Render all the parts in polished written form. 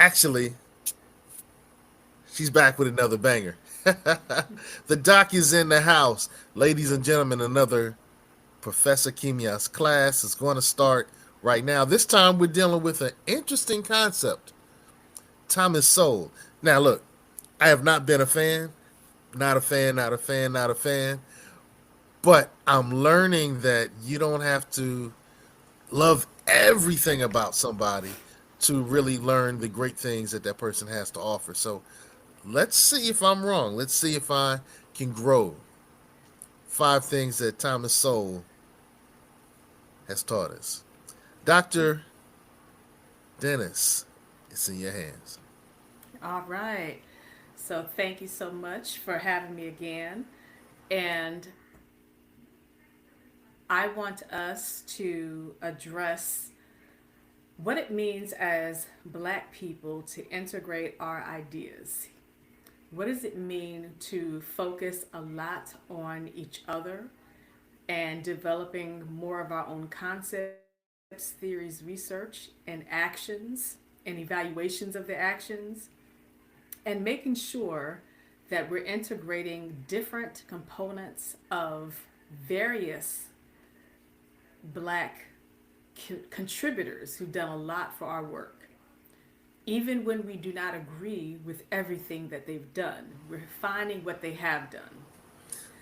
Actually, she's back with another banger. The doc is in the house. Ladies and gentlemen, another Professor Kimya's class is going to start right now. This time we're dealing with an interesting concept. Thomas Sowell. Now, look, I have not been a fan, not a fan, not a fan, not a fan, but I'm learning that you don't have to love everything about somebody to really learn the great things that that person has to offer. So let's see if I'm wrong. Let's see if I can grow. Five things that Thomas Sowell has taught us. Dr. Dennis, it's in your hands. All right. So thank you so much for having me again. And I want us to address what it means as Black people to integrate our ideas. What does it mean to focus a lot on each other and developing more of our own concepts, theories, research, and actions and evaluations of the actions, and making sure that we're integrating different components of various Black contributors who've done a lot for our work. Even when we do not agree with everything that they've done, we're finding what they have done.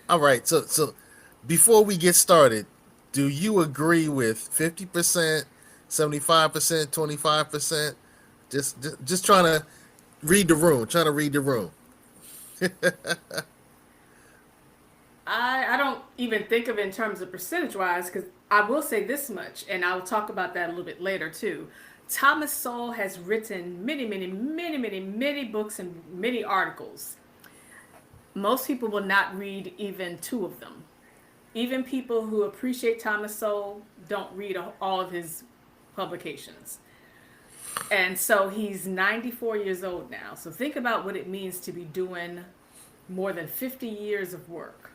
All right, so before we get started, do you agree with 50%, 75%, 25%? Just trying to read the room, trying to read the room. I don't even think of it in terms of percentage wise because I will say this much, and I'll talk about that a little bit later too. Thomas Sowell has written many books and many articles. Most people will not read even two of them. Even people who appreciate Thomas Sowell don't read all of his publications. And so he's 94 years old now. So think about what it means to be doing more than 50 years of work.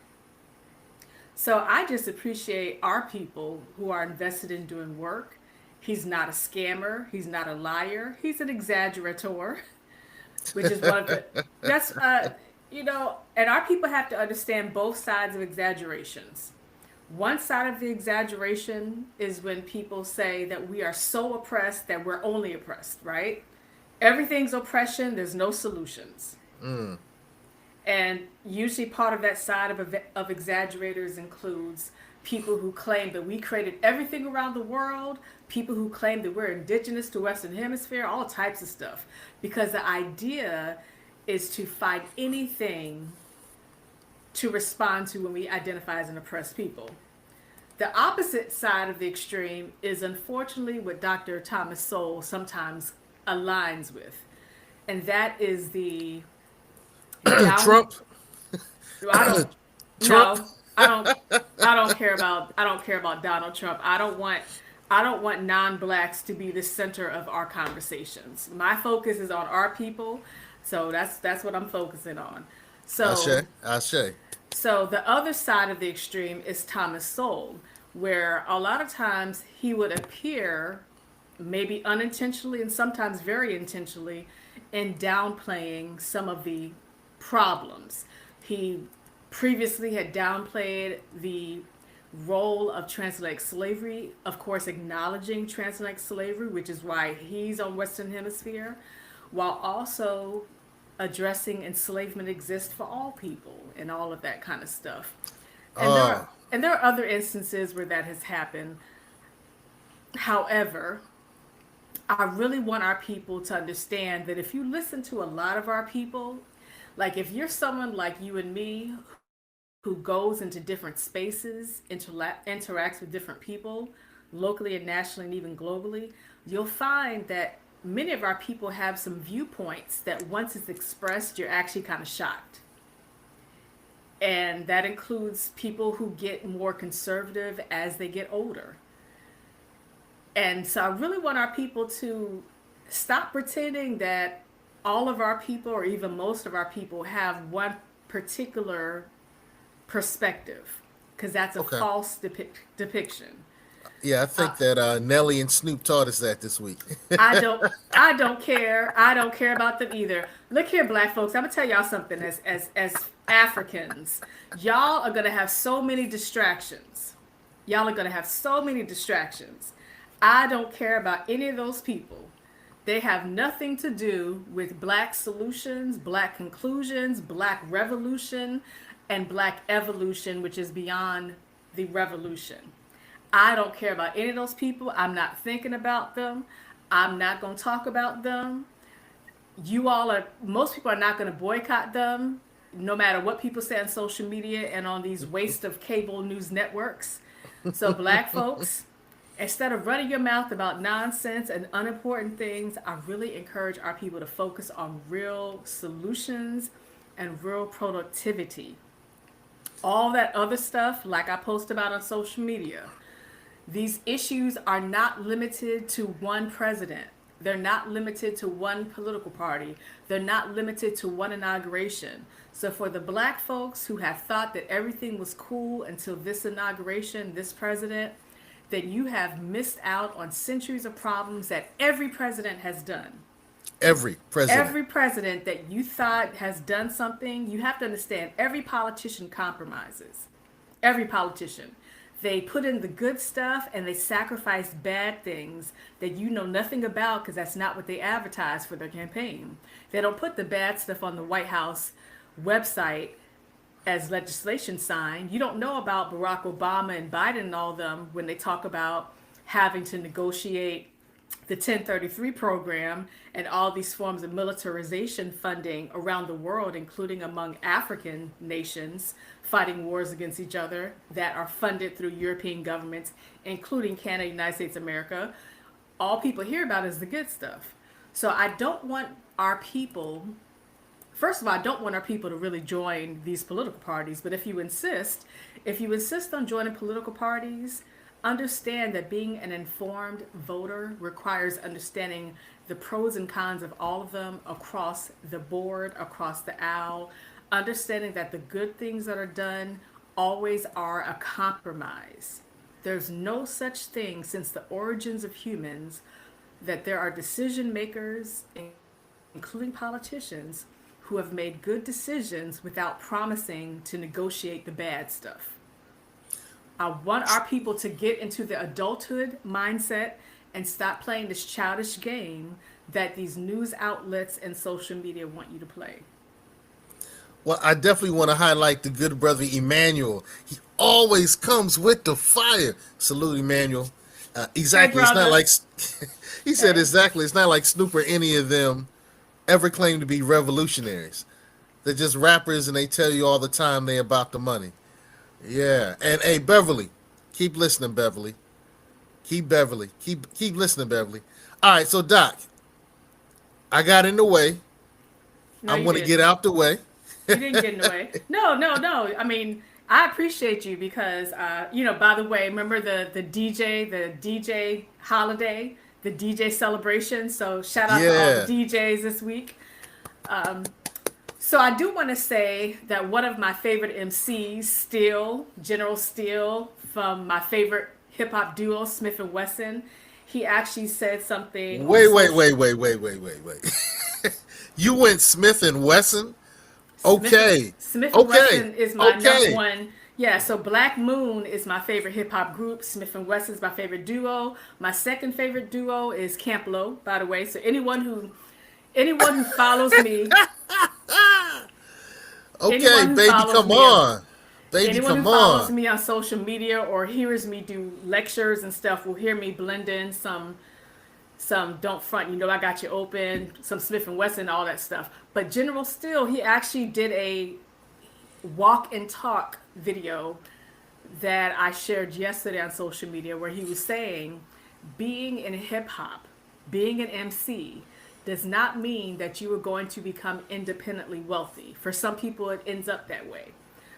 So I just appreciate our people who are invested in doing work. He's not a scammer. He's not a liar. He's an exaggerator, which is one of the that's and our people have to understand both sides of exaggerations. One side of the exaggeration is when people say that we are so oppressed that we're only oppressed, right? Everything's oppression, there's no solutions. Mm. And usually part of that side of exaggerators includes people who claim that we created everything around the world, people who claim that we're indigenous to Western Hemisphere, all types of stuff. Because the idea is to find anything to respond to when we identify as an oppressed people. The opposite side of the extreme is unfortunately what Dr. Thomas Sowell sometimes aligns with. And that is the down Trump, I don't Trump. no, I don't care about Donald Trump. I don't want non-blacks to be the center of our conversations. My focus is on our people. So that's what I'm focusing on. So Ashe, Ashe. so the other side of the extreme is Thomas Sowell, where a lot of times he would appear, maybe unintentionally and sometimes very intentionally, in downplaying some of the problems. He previously had downplayed the role of transatlantic slavery, of course, acknowledging transatlantic slavery, which is why he's on Western Hemisphere, while also addressing enslavement exists for all people and all of that kind of stuff. And there are Oh, and there are other instances where that has happened. However, I really want our people to understand that if you listen to a lot of our people, like if you're someone like you and me who goes into different spaces, interacts with different people, locally and nationally and even globally, you'll find that many of our people have some viewpoints that once it's expressed, you're actually kind of shocked. And that includes people who get more conservative as they get older. And so I really want our people to stop pretending that all of our people, or even most of our people, have one particular perspective, because that's a okay. false depiction. Yeah, I think that Nelly and Snoop taught us that this week. I don't I don't care. I don't care about them either. Look here, black folks, I'm gonna tell y'all something as Africans. Y'all are gonna have so many distractions. Y'all are gonna have so many distractions. I don't care about any of those people. They have nothing to do with black solutions, black conclusions, black revolution, and black evolution, which is beyond the revolution. I don't care about any of those people. I'm not thinking about them. I'm not going to talk about them. Most people are not going to boycott them, no matter what people say on social media and on these waste of cable news networks. So, black folks, instead of running your mouth about nonsense and unimportant things, I really encourage our people to focus on real solutions and real productivity. All that other stuff, like I post about on social media, these issues are not limited to one president. They're not limited to one political party. They're not limited to one inauguration. So for the black folks who have thought that everything was cool until this inauguration, this president, then you have missed out on centuries of problems that every president has done. Every president. Every president that you thought has done something, you have to understand every politician compromises. Every politician. They put in the good stuff and they sacrifice bad things that you know nothing about because that's not what they advertise for their campaign. They don't put the bad stuff on the White House website as legislation signed. You don't know about Barack Obama and Biden and all of them when they talk about having to negotiate the 1033 program and all these forms of militarization funding around the world, including among African nations fighting wars against each other that are funded through European governments, including Canada, United States of America. All people hear about is the good stuff. So I don't want our people, first of all, I don't want our people to really join these political parties. But if you insist on joining political parties, understand that being an informed voter requires understanding the pros and cons of all of them across the board, across the aisle, understanding that the good things that are done always are a compromise. There's no such thing since the origins of humans that there are decision makers, including politicians, who have made good decisions without promising to negotiate the bad stuff. I want our people to get into the adulthood mindset and stop playing this childish game that these news outlets and social media want you to play. Well, I definitely want to highlight the good brother Emmanuel. He always comes with the fire. Salute, Emmanuel. Hey, Exactly. It's not brother. like he said Hey. exactly. It's not like Snoop or any of them ever claimed to be revolutionaries. They're just rappers, and they tell you all the time they about the money. Yeah. And hey, Beverly, keep listening, Beverly. Keep listening, Beverly. All right. So Doc, I got in the way. No, I'm you going to get didn't. out the way. You didn't get in the way. No, no, no. I mean, I appreciate you because, by the way, remember the DJ holiday, the DJ celebration. So shout out to all the Yeah. DJs this week. So I do want to say that one of my favorite MCs, Steele, General Steele, from my favorite hip hop duo, Smith and Wesson, he actually said something on social. Wait. You went Smith and Wesson? Smith Okay. Smith and Okay. Wesson is my number Okay. one. Yeah, so Black Moon is my favorite hip hop group. Smith and Wesson is my favorite duo. My second favorite duo is Camp Lo, by the way. So anyone who follows me, Okay, anyone who baby, follows come me on on. Baby, anyone who come follows on. me on social media or hears me do lectures and stuff will hear me blend in some don't front, I got you open, some Smith and Wesson, all that stuff. But General Steele, he actually did a walk and talk video that I shared yesterday on social media where he was saying being in hip hop, being an MC does not mean that you are going to become independently wealthy. For some people it ends up that way.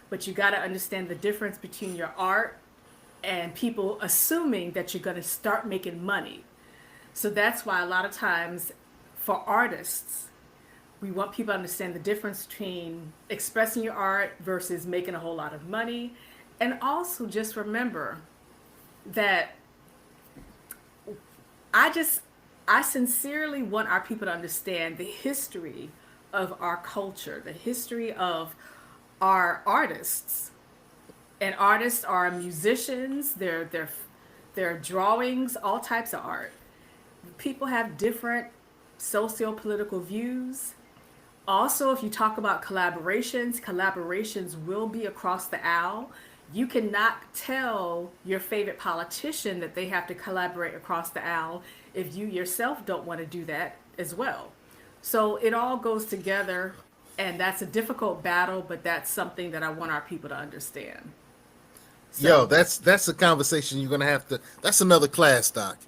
But you got to understand the difference between your art and people assuming that you're going to start making money. So that's why a lot of times for artists, we want people to understand the difference between expressing your art versus making a whole lot of money. And also just remember that I just, I sincerely want our people to understand the history of our culture, the history of our artists. And artists are musicians, they're drawings, all types of art. People have different socio-political views. Also, if you talk about collaborations, collaborations will be across the aisle. You cannot tell your favorite politician that they have to collaborate across the aisle if you yourself don't want to do that as well. So it all goes together, and that's a difficult battle, but that's something that I want our people to understand. Yo, So, that's a conversation you're gonna have to. That's another class, Doc.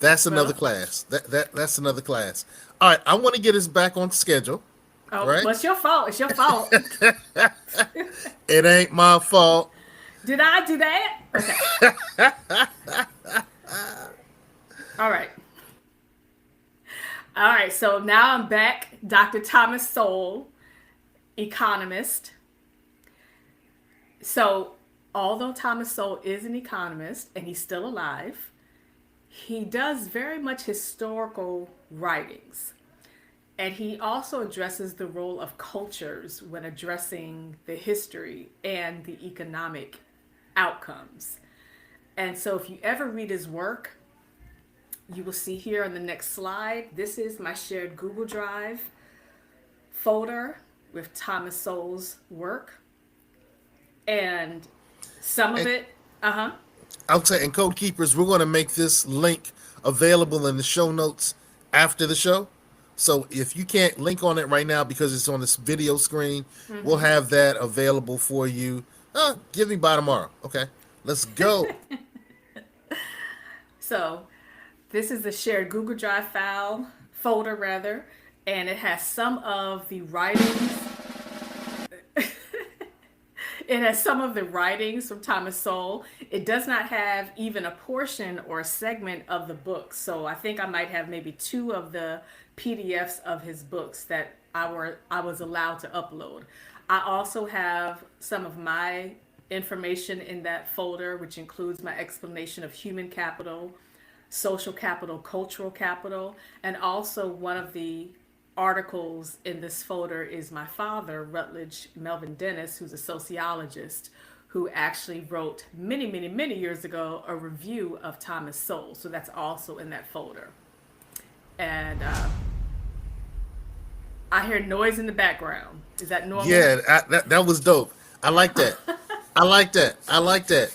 That's another well, class. That's another class. All right, I want to get us back on schedule. oh, Right? well, it's your fault. It's your fault. It ain't my fault. Did I do that? Okay. All right. All right. So now I'm back. Dr. Thomas Sowell, economist. So, although Thomas Sowell is an economist and he's still alive, he does very much historical writings. And he also addresses the role of cultures when addressing the history and the economic outcomes. And so, if you ever read his work, you will see here on the next slide, this is my shared Google Drive folder with Thomas Sowell's work. And some of And it, uh huh. I'll say, and Code Keepers, we're going to make this link available in the show notes after the show. So if you can't link on it right now because it's on this video screen, we'll have that available for you. Give me by tomorrow. Okay, let's go. So this is the shared Google Drive file, folder rather, and it has some of the writings. It has some of the writings from Thomas Sowell. It does not have even a portion or a segment of the book. So I think I might have maybe two of the PDFs of his books that I was allowed to upload. I also have some of my information in that folder, which includes my explanation of human capital, social capital, cultural capital, and also one of the articles in this folder is my father, Rutledge Melvin Dennis, who's a sociologist who actually wrote many, many, many years ago a review of Thomas Sowell. So that's also in that folder. And I hear noise in the background. Is that normal? Yeah, that was dope. I like that. I like that. I like that.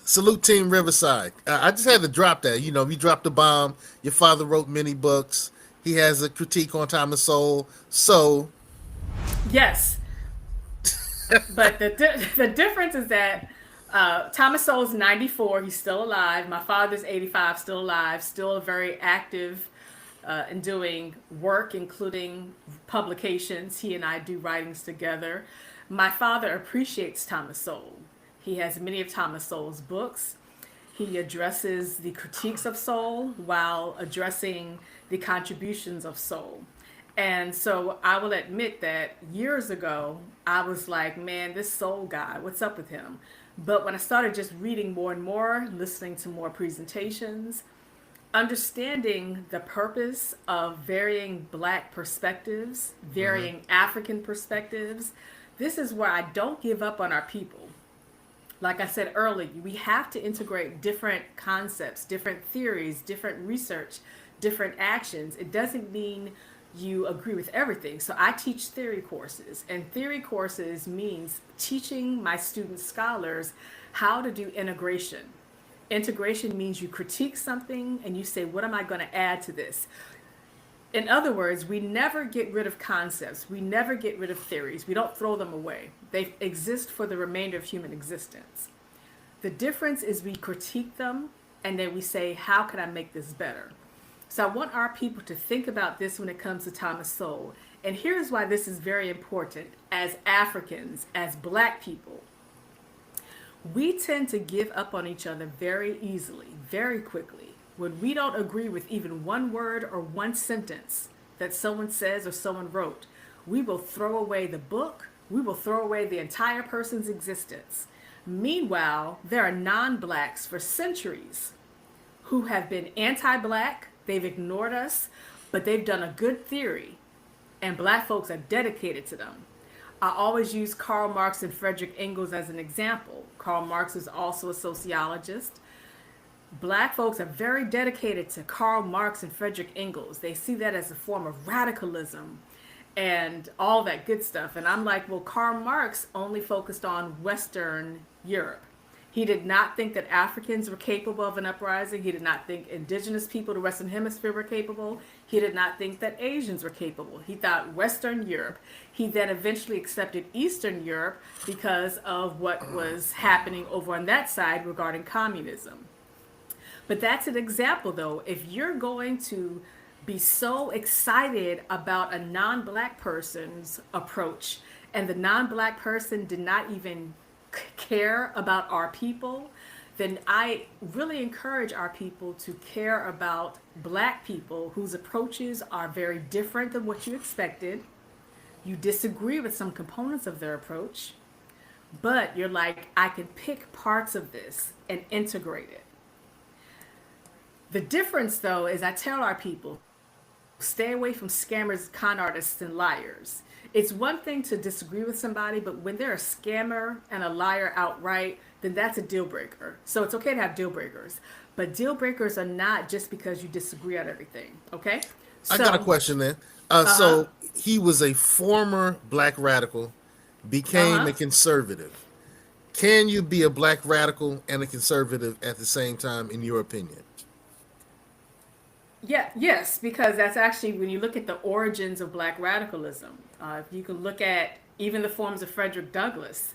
Salute Team Riverside. I just had to drop that. You know, you dropped the bomb. Your father wrote many books. He has a critique on Thomas Sowell. So, Yes. But the difference is that Thomas Sowell's 94. He's still alive. My father's 85, still alive, still very active in doing work, including publications. He and I do writings together. My father appreciates Thomas Sowell. He has many of Thomas Sowell's books. He addresses the critiques of Sowell while addressing the contributions of Sowell. And so I will admit that years ago, I was like, man, this Sowell guy, what's up with him? But when I started just reading more and more, listening to more presentations, understanding the purpose of varying Black perspectives, varying African perspectives, this is where I don't give up on our people. Like I said earlier, we have to integrate different concepts, different theories, different research, different actions. It doesn't mean you agree with everything. So I teach theory courses, and theory courses means teaching my student scholars how to do integration. Integration means you critique something and you say, what am I going to add to this? In other words, we never get rid of concepts. We never get rid of theories. We don't throw them away. They exist for the remainder of human existence. The difference is we critique them and then we say, how can I make this better? So I want our people to think about this when it comes to Thomas Sowell. And here's why this is very important. As Africans, as Black people, we tend to give up on each other very easily, very quickly. When we don't agree with even one word or one sentence that someone says or someone wrote, we will throw away the book, we will throw away the entire person's existence. Meanwhile, there are non-Blacks for centuries who have been anti-black. They've ignored us, but they've done a good theory, and black folks are dedicated to them. I always use Karl Marx and Frederick Engels as an example. Karl Marx is also a sociologist. Black folks are very dedicated to Karl Marx and Frederick Engels. They see that as a form of radicalism and all that good stuff. And I'm like, well, Karl Marx only focused on Western Europe. He did not think that Africans were capable of an uprising. He did not think indigenous people, the Western Hemisphere, were capable. He did not think that Asians were capable. He thought Western Europe. He then eventually accepted Eastern Europe because of what was happening over on that side regarding communism. But that's an example, though. If you're going to be so excited about a non-black person's approach, and the non-black person did not even care about our people, then I really encourage our people to care about black people whose approaches are very different than what you expected. You disagree with some components of their approach, but you're like, I can pick parts of this and integrate it. The difference, though, is I tell our people, stay away from scammers, con artists, and liars. It's one thing to disagree with somebody, but when they're a scammer and a liar outright, then that's a deal breaker. So it's okay to have deal breakers, but deal breakers are not just because you disagree on everything, okay? I got a question then. So he was a former black radical, became a conservative. Can you be a black radical and a conservative at the same time, in your opinion? Yeah, yes, because that's actually when you look at the origins of black radicalism. You can look at even the forms of Frederick Douglass,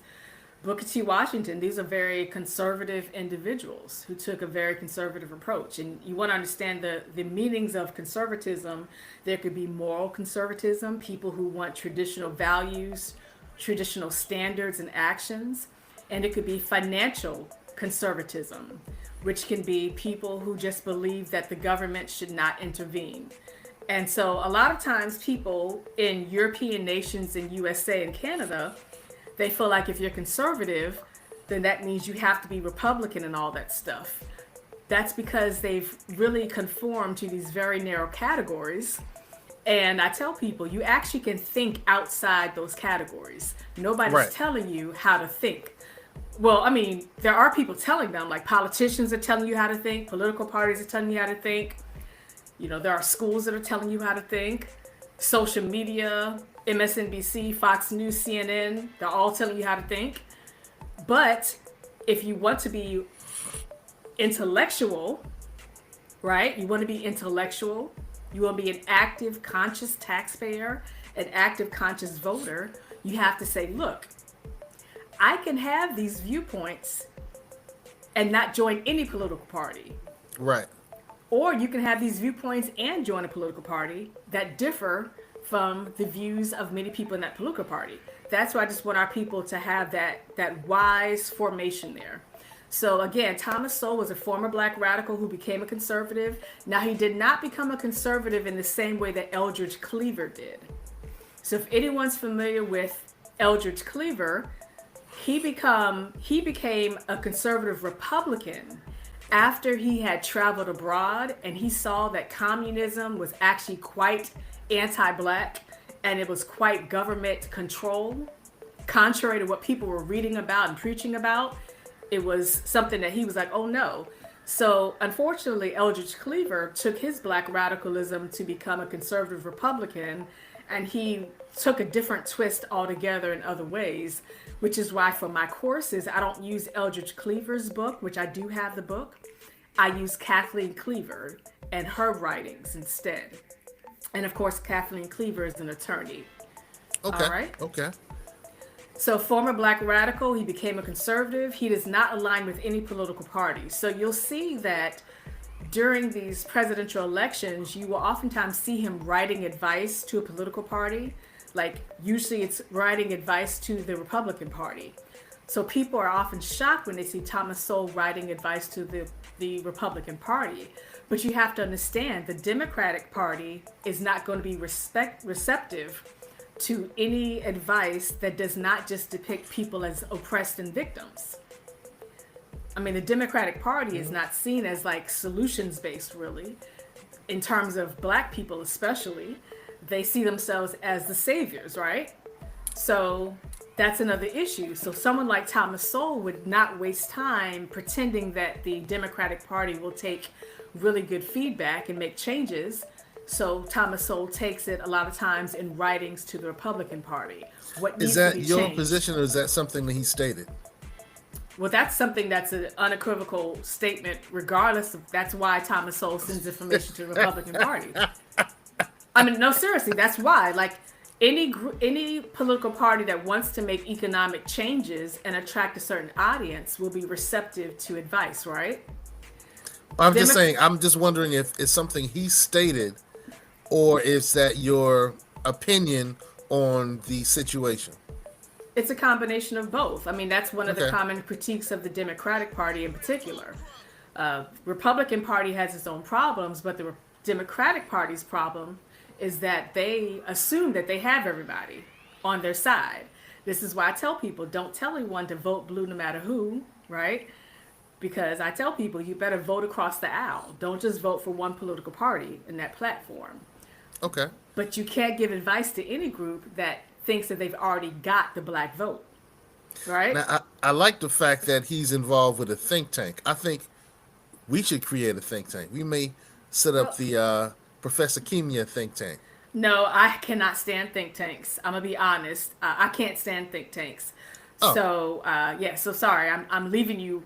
Booker T. Washington. These are very conservative individuals who took a very conservative approach. And you want to understand the meanings of conservatism. There could be moral conservatism, people who want traditional values, traditional standards and actions. And it could be financial conservatism, which can be people who just believe that the government should not intervene. And so a lot of times people in European nations, in USA and Canada, they feel like if you're conservative, then that means you have to be Republican and all that stuff. That's because they've really conformed to these very narrow categories. And I tell people, you actually can think outside those categories. Nobody's telling you how to think. Well, I mean, there are people telling them, like politicians are telling you how to think, political parties are telling you how to think. You know, there are schools that are telling you how to think, social media, MSNBC, Fox News, CNN, they're all telling you how to think. But if you want to be intellectual, right? You want to be intellectual, you want to be an active, conscious taxpayer, an active, conscious voter, you have to say, look, I can have these viewpoints and not join any political party. Right. Or you can have these viewpoints and join a political party that differ from the views of many people in that political party. That's why I just want our people to have that wise formation there. So again, Thomas Sowell was a former black radical who became a conservative. Now, he did not become a conservative in the same way that Eldridge Cleaver did. So if anyone's familiar with Eldridge Cleaver, he became a conservative Republican after he had traveled abroad and he saw that communism was actually quite anti-black and it was quite government control, contrary to what people were reading about and preaching about. It was something that he was like, oh no. So unfortunately, Eldridge Cleaver took his black radicalism to become a conservative Republican, and he took a different twist altogether in other ways, which is why for my courses, I don't use Eldridge Cleaver's book, which I do have the book. I use Kathleen Cleaver and her writings instead. And of course, Kathleen Cleaver is an attorney. Okay. All right. Okay. So former black radical, he became a conservative. He does not align with any political party. So you'll see that during these presidential elections, you will oftentimes see him writing advice to a political party. Like usually it's writing advice to the Republican Party. So people are often shocked when they see Thomas Sowell writing advice to the Republican Party. But you have to understand the Democratic Party is not going to be receptive to any advice that does not just depict people as oppressed and victims. I mean, the Democratic Party is not seen as like solutions based, really, in terms of black people, especially. They see themselves as the saviors, right? So that's another issue. So someone like Thomas Sowell would not waste time pretending that the Democratic Party will take really good feedback and make changes. So Thomas Sowell takes it a lot of times in writings to the Republican Party. What Is needs to that be your changed? position, or is that something that he stated? Well, that's something that's an unequivocal statement, regardless of that's why Thomas Sowell sends information to the Republican Party. I mean, no, seriously, that's why. Like any political party that wants to make economic changes and attract a certain audience will be receptive to advice, right? I'm just Demo- saying. I'm just wondering if it's something he stated, or is that your opinion on the situation? it's a combination of both. I mean, that's one of the Okay. common critiques of the Democratic Party in particular. Republican Party has its own problems, but the Democratic Party's problem is that they assume that they have everybody on their side. This is why I tell people don't tell anyone to vote blue no matter who, right? Because I tell people you better vote across the aisle. Don't just vote for one political party in that platform. Okay. But you can't give advice to any group that thinks that they've already got the black vote, right? Now, I like the fact that he's involved with a think tank. I think we should create a think tank. We may set up Well, the Professor Kimya think tank. no, I cannot stand think tanks. I'm gonna be honest. I can't stand think tanks. Oh, So yeah. So sorry, I'm leaving you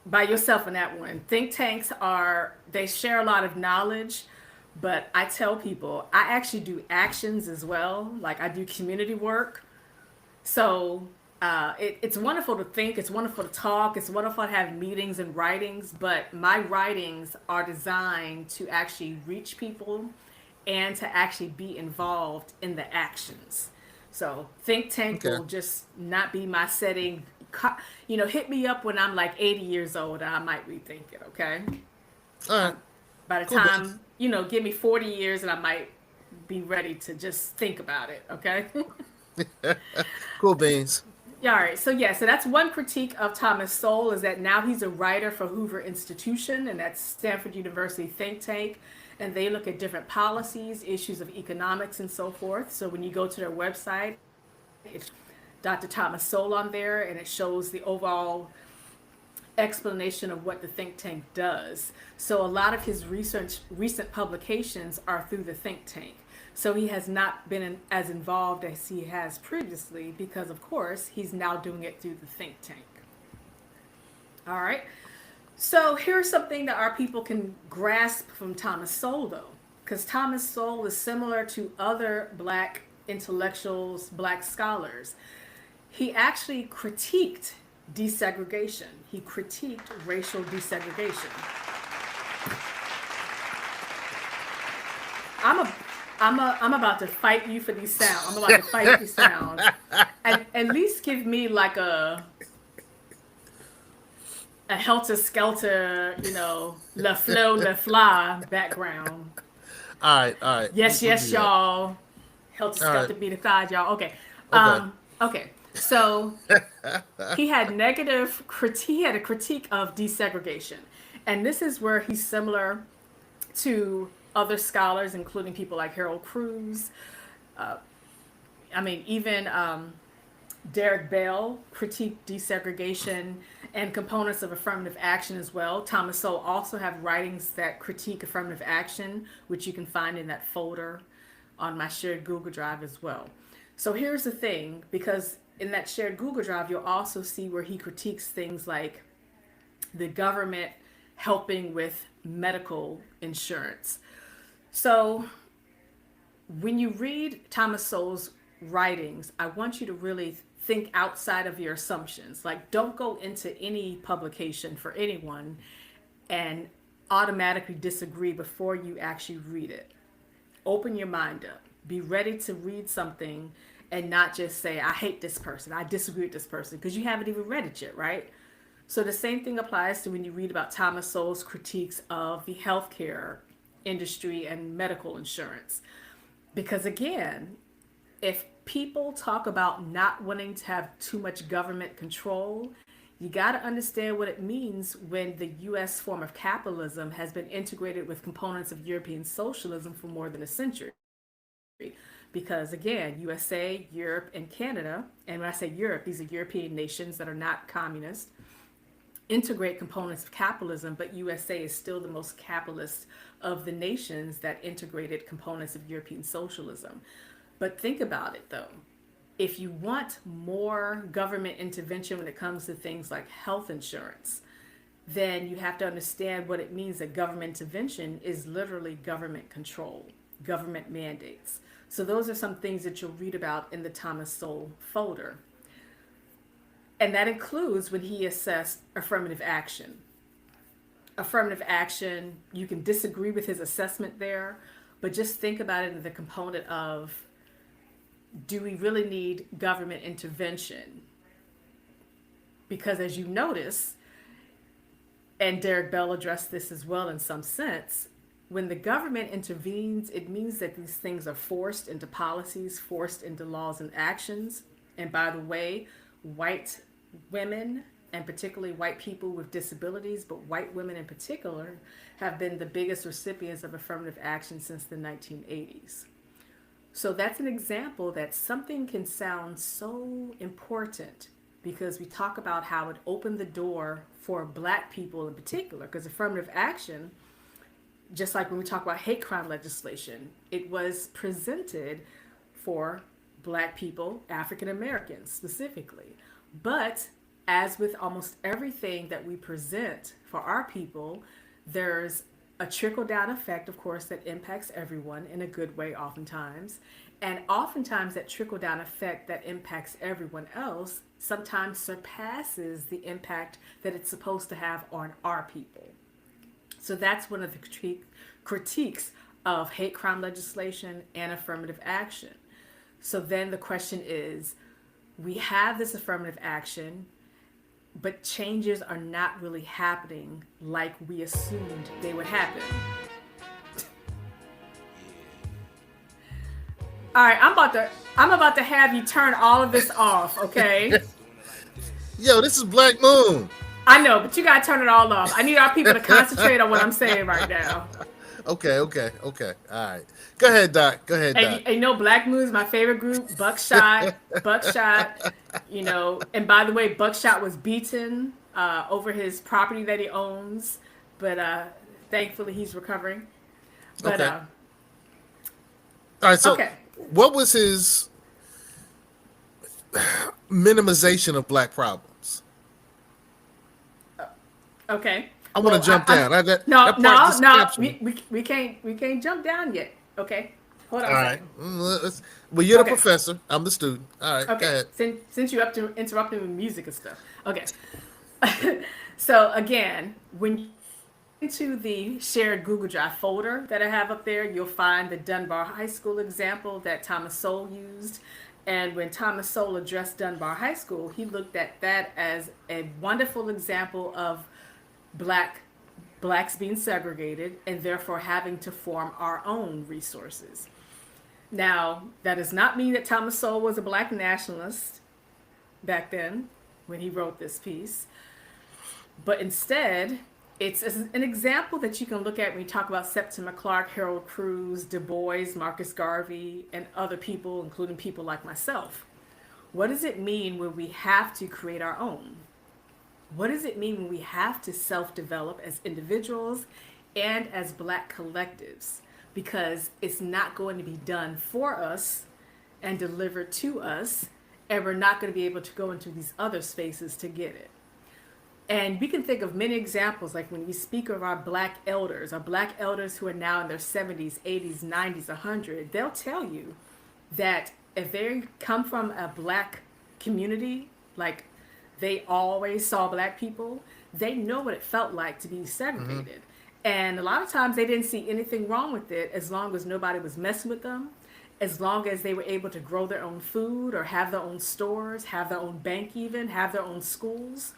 by yourself in that one. Think tanks are they share a lot of knowledge, but I tell people I actually do actions as well. Like I do community work. So it's wonderful to think, it's wonderful to talk, it's wonderful to have meetings and writings, but my writings are designed to actually reach people and to actually be involved in the actions. So think tank okay. will just not be my setting. Hit me up when I'm like 80 years old, and I might rethink it. Okay. All right. By the Cool beans. time give me 40 years, and I might be ready to just think about it. Okay. Cool beans. Yeah, all right. So that's one critique of Thomas Sowell is that now he's a writer for Hoover Institution, and that's Stanford University think tank, and they look at different policies, issues of economics, and so forth. So when you go to their website, it's Dr. Thomas Sowell on there, and it shows the overall explanation of what the think tank does. So a lot of his recent publications are through the think tank. So he has not been as involved as he has previously because, of course, he's now doing it through the think tank. All right. So here's something that our people can grasp from Thomas Sowell, though, because Thomas Sowell is similar to other black intellectuals, black scholars. He actually critiqued desegregation. He critiqued racial desegregation. I'm a I'm about to fight you for these sounds. I'm about to fight these sounds. And at least give me like a helter skelter, le flow, le fly background. All right. All right. Yes, We'll yes, do that. y'all. Helter All right. skelter be the God, y'all. Okay. Okay. Okay. So he had he had a critique of desegregation. And this is where he's similar to other scholars, including people like Harold Cruz. Even Derek Bell critiqued desegregation and components of affirmative action as well. Thomas Sowell also have writings that critique affirmative action, which you can find in that folder on my shared Google Drive as well. So here's the thing, because in that shared Google Drive, you'll also see where he critiques things like the government helping with medical insurance. So when you read Thomas Sowell's writings, I want you to really think outside of your assumptions. Like, don't go into any publication for anyone and automatically disagree before you actually read it. Open your mind up. Be ready to read something and not just say, I hate this person, I disagree with this person, because you haven't even read it yet, right? So the same thing applies to when you read about Thomas Sowell's critiques of the healthcare industry and medical insurance. Because again, if people talk about not wanting to have too much government control, You got to understand what it means when the US form of capitalism has been integrated with components of European socialism for more than a century. Because again, USA, Europe, and Canada, and when I say Europe, these are European nations that are not communist, integrate components of capitalism, but USA is still the most capitalist of the nations that integrated components of European socialism. But think about it though. If you want more government intervention when it comes to things like health insurance, then you have to understand what it means that government intervention is literally government control, government mandates. So those are some things that you'll read about in the Thomas Sowell folder. And that includes when he assessed affirmative action. Affirmative action, you can disagree with his assessment there, but just think about it in the component of, do we really need government intervention? Because as you notice, and Derek Bell addressed this as well in some sense, when the government intervenes, it means that these things are forced into policies, forced into laws and actions. And by the way, white women, and particularly white people with disabilities, but white women in particular, have been the biggest recipients of affirmative action since the 1980s. So that's an example that something can sound so important because we talk about how it opened the door for black people in particular, because affirmative action, just like when we talk about hate crime legislation, it was presented for black people, African Americans specifically. But as with almost everything that we present for our people, there's a trickle down effect, of course, that impacts everyone in a good way oftentimes. And oftentimes that trickle down effect that impacts everyone else sometimes surpasses the impact that it's supposed to have on our people. So that's one of the critiques of hate crime legislation and affirmative action. So then the question is, we have this affirmative action, but changes are not really happening like we assumed they would happen. All right, I'm about to have you turn all of this off, okay? Yo, this is Black Moon. I know, but you gotta turn it all off. I need our people to concentrate on what I'm saying right now. Okay. All right. Go ahead, Doc. And you know, Black Moon is my favorite group. Buckshot. You know, and by the way, Buckshot was beaten over his property that he owns, but thankfully he's recovering. But Okay. All right. So, okay. what was his minimization of black problems? Okay. I want to jump down. No. We can't jump down yet. Okay. Hold on. All right. Well, you're the professor. I'm the student. All right. Okay. Go ahead. Since you're up to interrupting with music and stuff. Okay. So again, when you into the shared Google Drive folder that I have up there, you'll find the Dunbar High School example that Thomas Sowell used. And when Thomas Sowell addressed Dunbar High School, he looked at that as a wonderful example of blacks being segregated and therefore having to form our own resources. Now, that does not mean that Thomas Sowell was a black nationalist back then when he wrote this piece, but instead, it's an example that you can look at when you talk about Septima Clark, Harold Cruz, Du Bois, Marcus Garvey, and other people, including people like myself. What does it mean when we have to create our own? What does it mean when we have to self-develop as individuals and as black collectives? Because it's not going to be done for us and delivered to us, and we're not going to be able to go into these other spaces to get it. And we can think of many examples, like when we speak of our black elders who are now in their 70s, 80s, 90s, 100, they'll tell you that if they come from a black community, like they always saw black people, they know what it felt like to be segregated. And a lot of times they didn't see anything wrong with it as long as nobody was messing with them, as long as they were able to grow their own food or have their own stores, have their own bank even, have their own schools.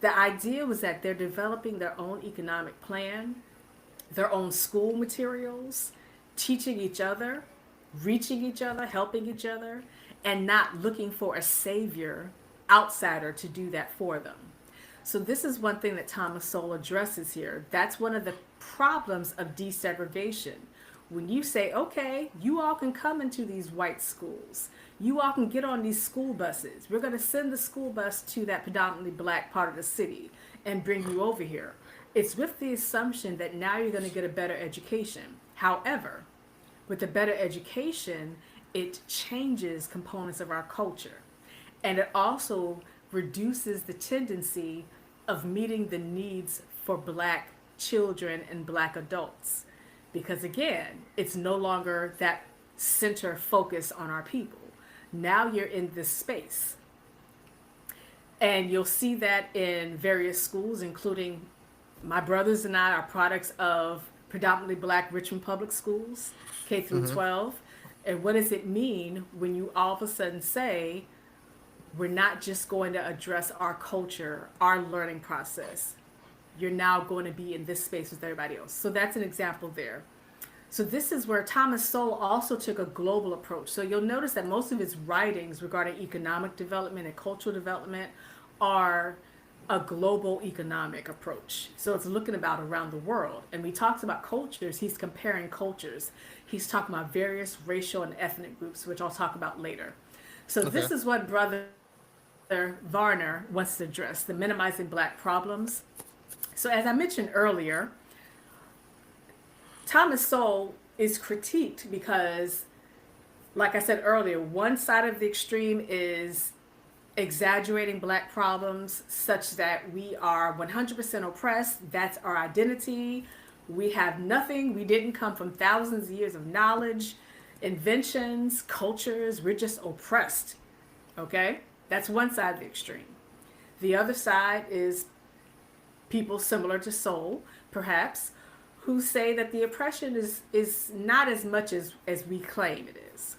The idea was that they're developing their own economic plan, their own school materials, teaching each other, reaching each other, helping each other, and not looking for a savior, outsider to do that for them. So this is one thing that Thomas Sowell addresses here. That's one of the problems of desegregation. When you say, okay, you all can come into these white schools, you all can get on these school buses. We're going to send the school bus to that predominantly black part of the city and bring you over here. It's with the assumption that now you're going to get a better education. However, with a better education, it changes components of our culture. And it also reduces the tendency of meeting the needs for black children and black adults. Because again, it's no longer that center focus on our people. Now you're in this space. And you'll see that in various schools, including my brothers and I are products of predominantly black Richmond Public Schools, K through 12. And what does it mean when you all of a sudden say, we're not just going to address our culture, our learning process. You're now going to be in this space with everybody else. So that's an example there. So this is where Thomas Sowell also took a global approach. So you'll notice that most of his writings regarding economic development and cultural development are a global economic approach. So it's looking about around the world. And we talked about cultures, he's comparing cultures. He's talking about various racial and ethnic groups, which I'll talk about later. So this is what Brother Varner wants to address, the minimizing black problems. So as I mentioned earlier, Thomas Sowell is critiqued because, like I said earlier, one side of the extreme is exaggerating black problems such that we are 100% oppressed. That's our identity. We have nothing. We didn't come from thousands of years of knowledge, inventions, cultures. We're just oppressed. Okay? That's one side of the extreme. The other side is people similar to Sowell, perhaps, who say that the oppression is not as much as we claim it is.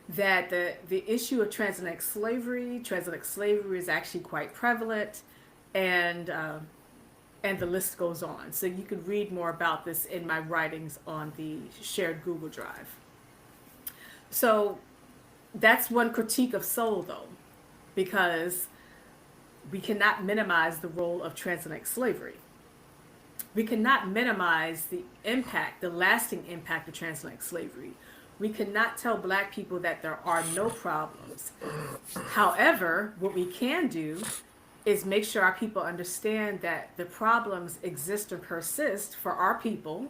That the issue of transatlantic slavery is actually quite prevalent, and the list goes on. So you can read more about this in my writings on the shared Google Drive. So that's one critique of Sowell, though, because we cannot minimize the role of transatlantic slavery. We cannot minimize the impact, the lasting impact of transatlantic slavery. We cannot tell black people that there are no problems. However, what we can do is make sure our people understand that the problems exist and persist for our people,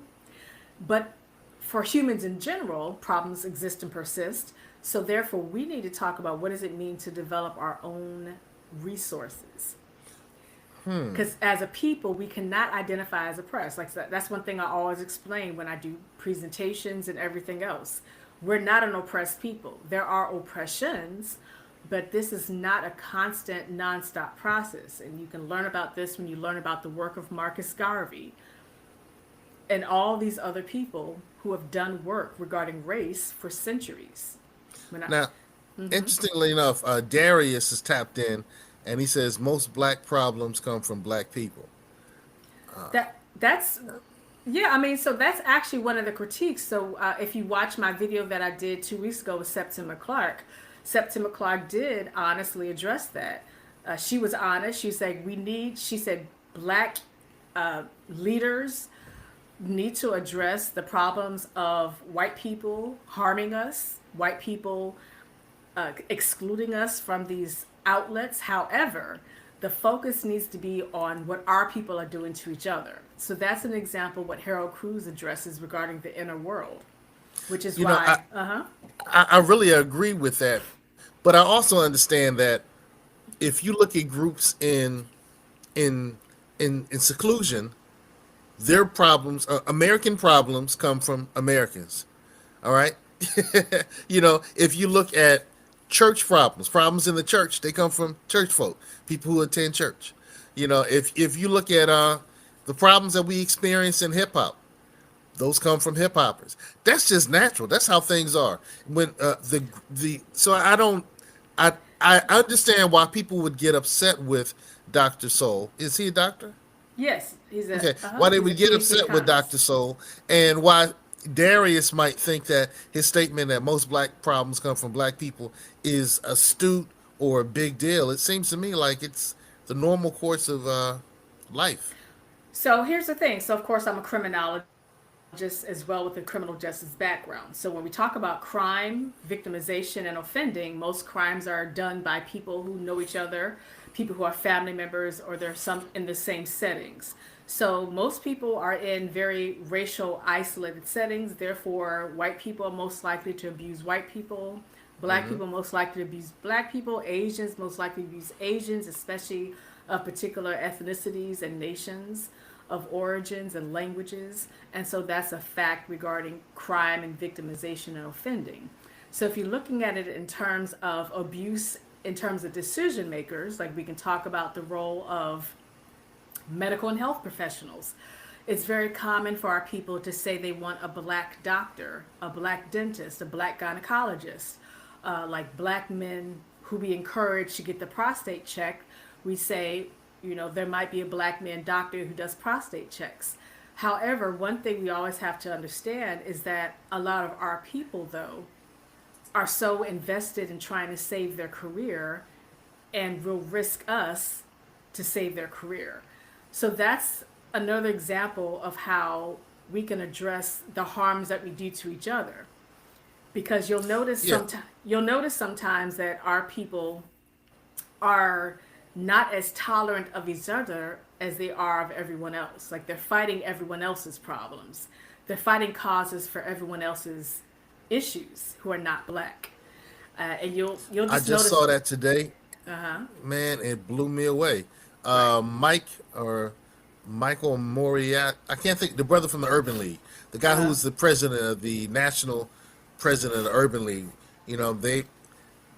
but for humans in general, problems exist and persist. So therefore, we need to talk about what does it mean to develop our own resources. Because as a people, we cannot identify as oppressed. Like that's one thing I always explain when I do presentations and everything else. We're not an oppressed people. There are oppressions, but this is not a constant, nonstop process. And you can learn about this when you learn about the work of Marcus Garvey and all these other people who have done work regarding race for centuries. Now, interestingly enough, Darius is tapped in, and he says most black problems come from black people. That's yeah. I mean, so that's actually one of the critiques. So if you watch my video that I did 2 weeks ago with Septima Clark did honestly address that. She was honest. She said she said black leaders need to address the problems of white people harming us, white people excluding us from these outlets. However, the focus needs to be on what our people are doing to each other. So that's an example of what Harold Cruz addresses regarding the inner world, which is why. I really agree with that, but I also understand that if you look at groups in seclusion, their problems, American problems, come from Americans. All right, if you look at church problems in the church, they come from church folk, people who attend church. If you look at the problems that we experience in hip hop, those come from hip hoppers. That's just natural. That's how things are. When so I understand why people would get upset with Dr. Sowell. Is he a doctor? Yes, he's a. Okay. Why they would get upset with Dr. Sowell, and why Darius might think that his statement that most black problems come from black people is astute or a big deal. It seems to me like it's the normal course of life. So here's the thing. So of course I'm a criminologist as well with a criminal justice background. So when we talk about crime, victimization, and offending, most crimes are done by people who know each other, people who are family members, or they're some in the same settings. So most people are in very racial isolated settings. Therefore, white people are most likely to abuse white people. Black Hmm. people most likely to abuse black people. Asians most likely to abuse Asians, especially of particular ethnicities and nations of origins and languages. And so that's a fact regarding crime and victimization and offending. So if you're looking at it in terms of abuse, in terms of decision makers, like we can talk about the role of medical and health professionals. It's very common for our people to say they want a black doctor, a black dentist, a black gynecologist. Like black men who we encourage to get the prostate checked, we say, you know, there might be a black man doctor who does prostate checks. However, one thing we always have to understand is that a lot of our people, though, are so invested in trying to save their career and will risk us to save their career. So that's another example of how we can address the harms that we do to each other. Because Yeah, you'll notice sometimes that our people are not as tolerant of each other as they are of everyone else. Like they're fighting everyone else's problems. They're fighting causes for everyone else's issues who are not black. And you'll I just just notice. saw that today. Uh huh. Man, it blew me away. Right. Mike or Michael Moriat, I can't think, the brother from the Urban League, the guy who Uh was the president of the national president of the Urban League. They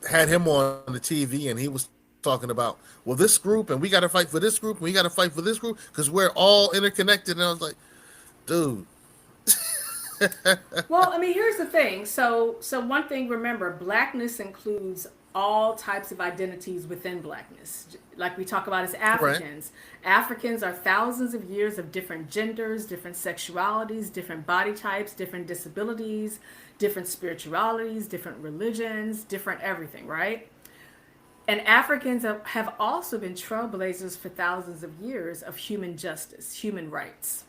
had him on the TV and he was talking about, well, this group and we got to fight for this group and we got to fight for this group because we're all interconnected. And I was like, dude, Well, I mean, here's the thing. So one thing, remember, blackness includes all types of identities within blackness. Like we talk about as right? Africans. Africans are thousands of years of different genders, different sexualities, different body types, different disabilities, different spiritualities, different religions, different everything, right? And Africans have also been trailblazers for thousands of years of human justice, human rights.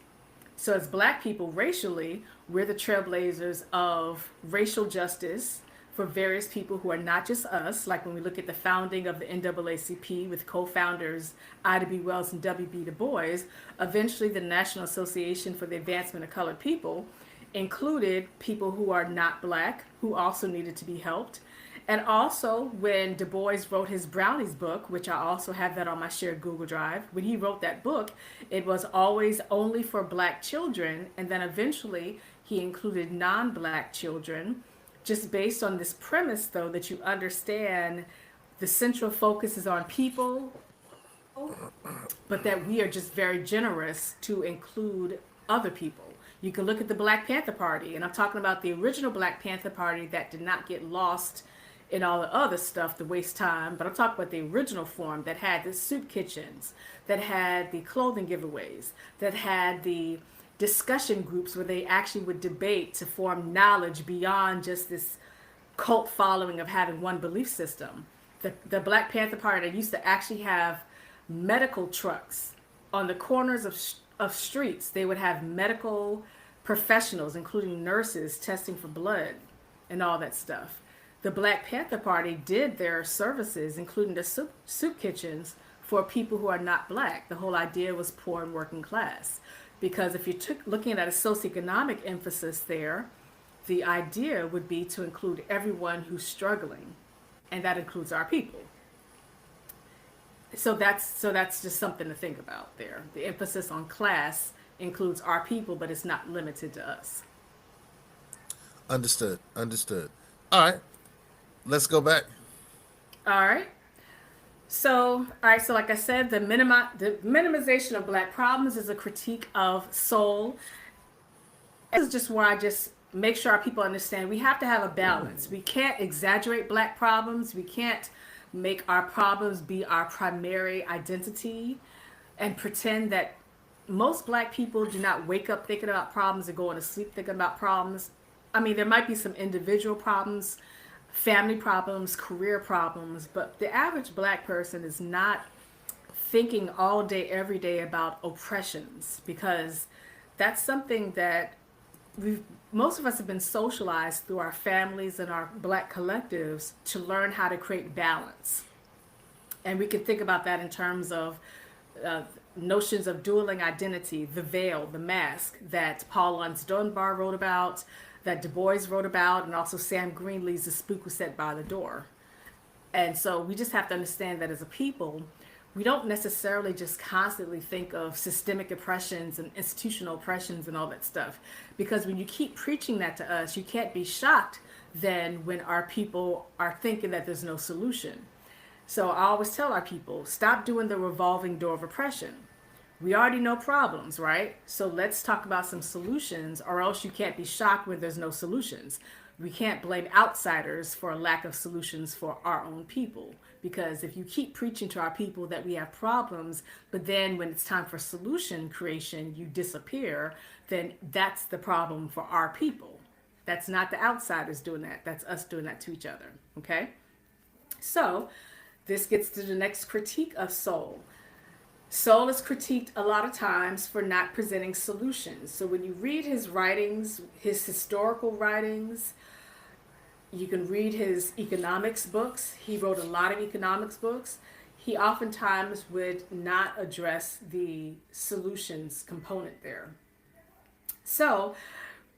So, as black people, racially, we're the trailblazers of racial justice for various people who are not just us. Like when we look at the founding of the NAACP with co founders Ida B. Wells and W.B. Du Bois, eventually the National Association for the Advancement of Colored People included people who are not black who also needed to be helped. And also, when Du Bois wrote his Brownies book, which I also have that on my shared Google Drive, when he wrote that book, it was always only for black children. And then eventually, he included non black children, just based on this premise, though, that you understand the central focus is on people, but that we are just very generous to include other people. You can look at the Black Panther Party, and I'm talking about the original Black Panther Party that did not get lost in all the other stuff to waste time, but I'm talking about the original form that had the soup kitchens, that had the clothing giveaways, that had the discussion groups where they actually would debate to form knowledge beyond just this cult following of having one belief system. The Black Panther Party used to actually have medical trucks on the corners of streets. They would have medical professionals, including nurses, testing for blood and all that stuff. The Black Panther Party did their services, including the soup kitchens, for people who are not black. The whole idea was poor and working class. Because if you're looking at a socioeconomic emphasis there, the idea would be to include everyone who's struggling, and that includes our people. So that's just something to think about there. The emphasis on class includes our people, but it's not limited to us. Understood. Understood. All right, let's go back. All right. So like I said, the minimization of black problems is a critique of soul. And this is just where I just make sure our people understand we have to have a balance. We can't exaggerate black problems. We can't make our problems be our primary identity and pretend that most black people do not wake up thinking about problems and go to sleep thinking about problems. I mean, there might be some individual problems, family problems, career problems, but the average black person is not thinking all day, every day about oppressions, because that's something that we've most of us have been socialized through our families and our black collectives to learn how to create balance. And we can think about that in terms of uh, notions of dueling identity, the veil, the mask that Paul Laurence Dunbar wrote about, that Du Bois wrote about, and also Sam Greenlee's The Spook Who Sat by the Door. And so we just have to understand that as a people, we don't necessarily just constantly think of systemic oppressions and institutional oppressions and all that stuff. Because when you keep preaching that to us, you can't be shocked then when our people are thinking that there's no solution. So I always tell our people, stop doing the revolving door of oppression. We already know problems, right? So let's talk about some solutions, or else you can't be shocked when there's no solutions. We can't blame outsiders for a lack of solutions for our own people. Because if you keep preaching to our people that we have problems, but then when it's time for solution creation, you disappear, then that's the problem for our people. That's not the outsiders doing that. That's us doing that to each other. Okay? So this gets to the next critique of Sowell. Sowell is critiqued a lot of times for not presenting solutions. So when you read his writings, his historical writings, you can read his economics books. He wrote a lot of economics books. He oftentimes would not address the solutions component there. So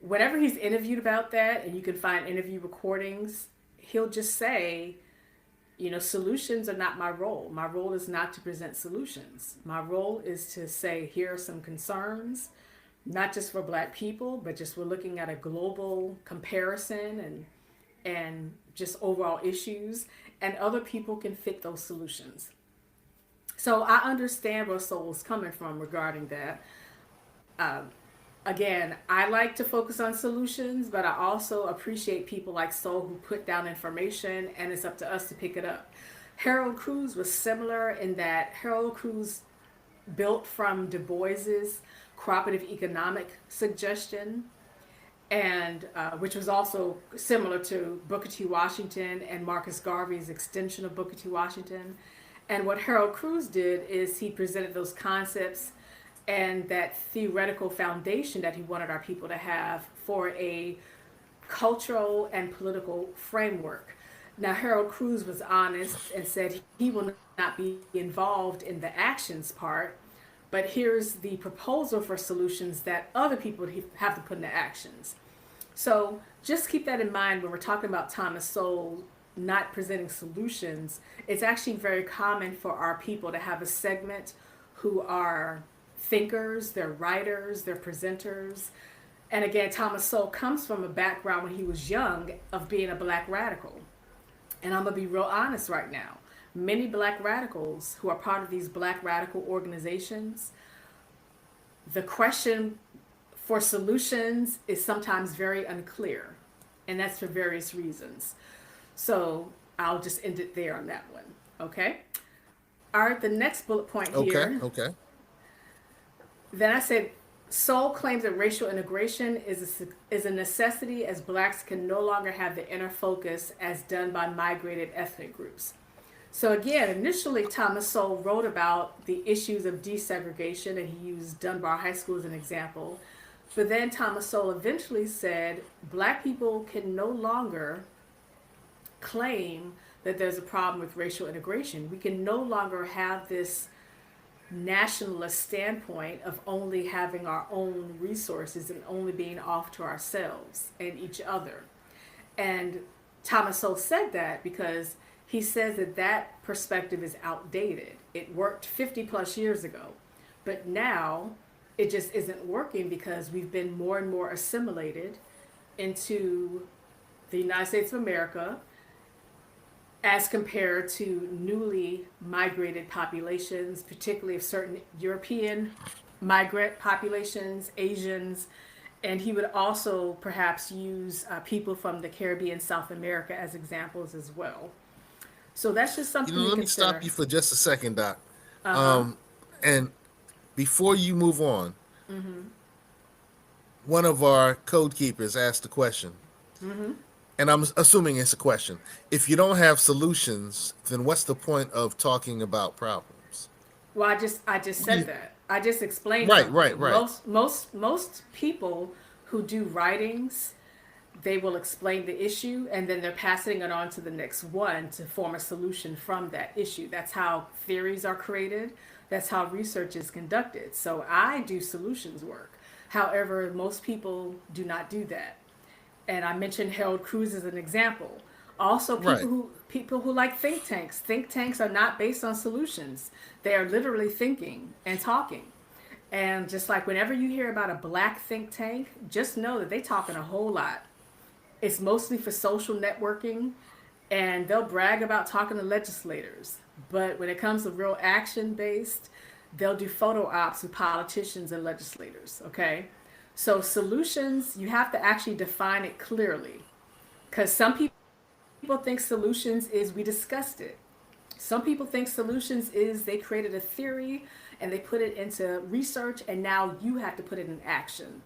whenever he's interviewed about that, and you can find interview recordings, he'll just say, you know, solutions are not my role. My role is not to present solutions. My role is to say, here are some concerns, not just for black people, but just we're looking at a global comparison and just overall issues, and other people can fit those solutions. So I understand where Sowell's coming from regarding that. Um, Again, I like to focus on solutions, but I also appreciate people like Sowell who put down information, and it's up to us to pick it up. Harold Cruz was similar in that Harold Cruz built from Du Bois's cooperative economic suggestion, and which was also similar to Booker T. Washington and Marcus Garvey's extension of Booker T. Washington. And what Harold Cruz did is he presented those concepts and that theoretical foundation that he wanted our people to have for a cultural and political framework. Now, Harold Cruz was honest and said he will not be involved in the actions part, but here's the proposal for solutions that other people have to put into actions. So just keep that in mind when we're talking about Thomas Sowell not presenting solutions. It's actually very common for our people to have a segment who are thinkers, they're writers, they're presenters. And again, Thomas Sowell comes from a background when he was young of being a black radical. And I'm going to be real honest right now. Many black radicals who are part of these black radical organizations, the question for solutions is sometimes very unclear. And that's for various reasons. So I'll just end it there on that one. Okay? All right, the next bullet point here. Okay. Then I said, Sowell claims that racial integration is a necessity as blacks can no longer have the inner focus as done by migrated ethnic groups. So again, initially Thomas Sowell wrote about the issues of desegregation, and he used Dunbar High School as an example. But then Thomas Sowell eventually said black people can no longer claim that there's a problem with racial integration. We can no longer have this nationalist standpoint of only having our own resources and only being off to ourselves and each other. And Thomas Sowell said that because he says that that perspective is outdated. It worked 50 plus years ago, but now it just isn't working because we've been more and more assimilated into the United States of America as compared to newly migrated populations, particularly of certain European migrant populations, Asians, and he would also perhaps use people from the Caribbean, South America as examples as well. So that's just something to Let me consider. stop you for just a second, Doc. And before you move on, one of our code keepers asked a question. And I'm assuming it's a question. If you don't have solutions, then what's the point of talking about problems? Well, I just said You, that. I just explained right, right, something. right. Most people who do writings, they will explain the issue and then they're passing it on to the next one to form a solution from that issue. That's how theories are created. That's how research is conducted. So I do solutions work. However, most people do not do that. And I mentioned Harold Cruz as an example. Also, Right. people who like think tanks. Think tanks are not based on solutions. They are literally thinking and talking. And just like whenever you hear about a black think tank, just know that they talking a whole lot. It's mostly for social networking, and they'll brag about talking to legislators. But when it comes to real action based, they'll do photo ops with politicians and legislators. Okay, so solutions, you have to actually define it clearly, because some people think solutions is we discussed it. Some people think solutions is they created a theory and they put it into research and now you have to put it in action.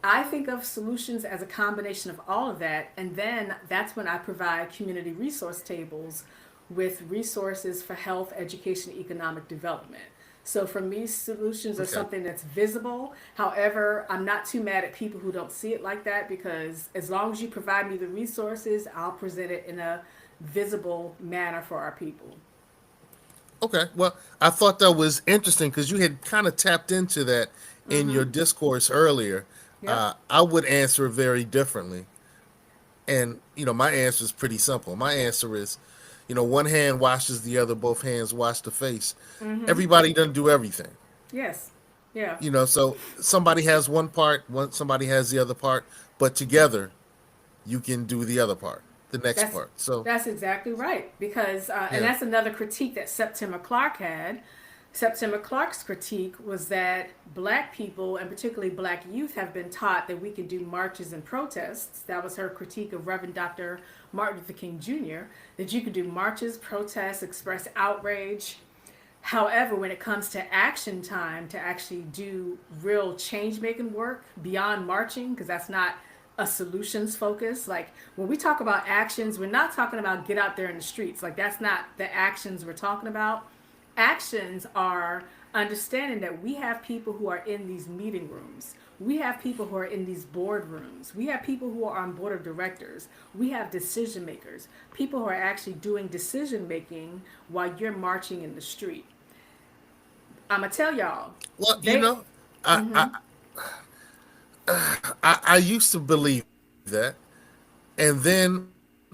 I think of solutions as a combination of all of that, and then that's when I provide community resource tables with resources for health, education, economic development. So for me, solutions are Okay. something that's visible. However, I'm not too mad at people who don't see it like that, because as long as you provide me the resources, I'll present it in a visible manner for our people. Okay. Well, I thought that was interesting because you had kind of tapped into that in your discourse earlier. Yep. I would answer very differently. And, my answer is pretty simple. My answer is, one hand washes the other, both hands wash the face. Everybody doesn't do everything. Yes. Yeah. So somebody has one part, somebody has the other part, but together you can do the other part, the next That's part. So, that's exactly right, because and yeah. that's another critique that Septima Clark had. Septima Clark's critique was that black people, and particularly black youth, have been taught that we can do marches and protests. That was her critique of Reverend Dr. Martin Luther King Jr., that you could do marches, protests, express outrage. However, when it comes to action time, to actually do real change making work beyond marching, because that's not a solutions focus. Like when we talk about actions, we're not talking about get out there in the streets. Like that's not the actions we're talking about. Actions are understanding that we have people who are in these meeting rooms. We have people who are in these boardrooms. We have people who are on board of directors. We have decision makers, people who are actually doing decision making while you're marching in the street. I'm gonna tell y'all, Well, they. I, I used to believe that. And then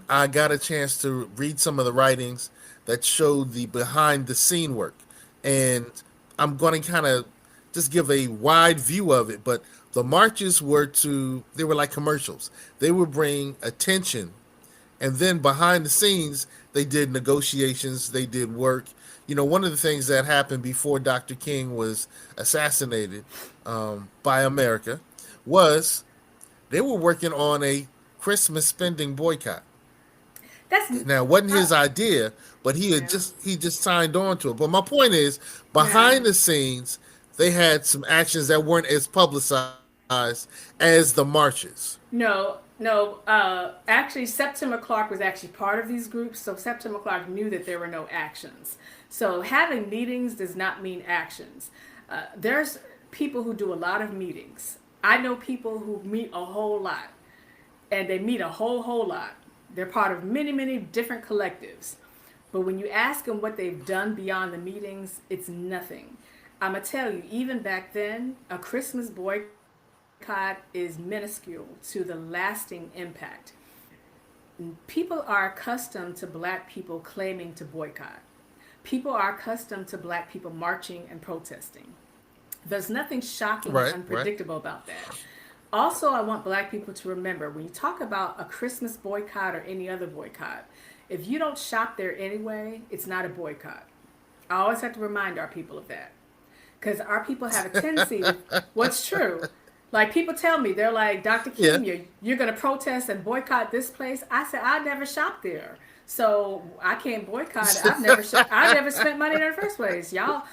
I got a chance to read some of the writings that showed the behind the scene work. And I'm going to kind of just give a wide view of it. But the marches they were like commercials. They would bring attention. And then behind the scenes, they did negotiations, they did work. One of the things that happened before Dr. King was assassinated by America was they were working on a Christmas spending boycott. That's. Now, it wasn't Uh, his idea, but yeah. he just signed on to it. But my point is, Yeah. behind the scenes, they had some actions that weren't as publicized as the marches. No, no. Actually, Septima Clark was actually part of these groups, so Septima Clark knew that there were no actions. So having meetings does not mean actions. There's people who do a lot of meetings. I know people who meet a whole lot, and they meet a whole lot. They're part of many different collectives. But when you ask them what they've done beyond the meetings, it's nothing. I'm going to tell you, even back then, a Christmas boycott is minuscule to the lasting impact. People are accustomed to black people claiming to boycott. People are accustomed to black people marching and protesting. There's nothing shocking or Right, right. unpredictable about that. Also, I want black people to remember when you talk about a Christmas boycott or any other boycott, if you don't shop there anyway, it's not a boycott. I always have to remind our people of that. Because our people have a tendency to, what's true? Like people tell me, they're like, Dr. Yeah. Kimya, you're going to protest and boycott this place. I said, I never shopped there. So I can't boycott it. I never spent money there in the first place. Y'all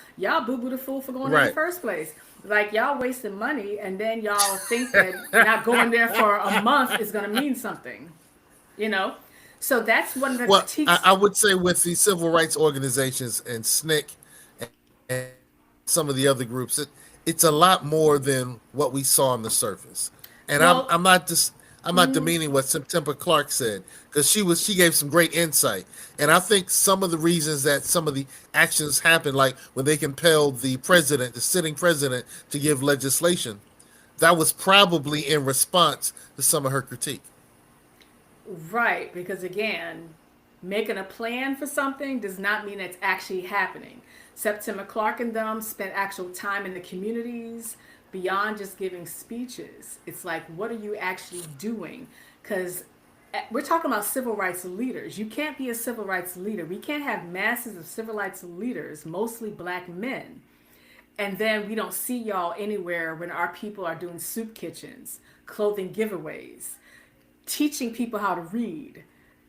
boo boo the fool for going there in the Right. first place. Like y'all wasting money, and then y'all think that not going there for a month is gonna mean something. You know? So that's one of the Well, I, critiques. I would say with the civil rights organizations and SNCC and some of the other groups, it's a lot more than what we saw on the surface. And Well, I'm not demeaning what September Clark said, because she gave some great insight. And I think some of the reasons that some of the actions happened, like when they compelled the president, the sitting president, to give legislation, that was probably in response to some of her critique. right, because again, making a plan for something does not mean it's actually happening. September Clark and them spent actual time in the communities beyond just giving speeches. It's like, what are you actually doing? Because we're talking about civil rights leaders. You can't be a civil rights leader. We can't have masses of civil rights leaders, mostly black men, and then we don't see y'all anywhere when our people are doing soup kitchens, clothing giveaways, teaching people how to read,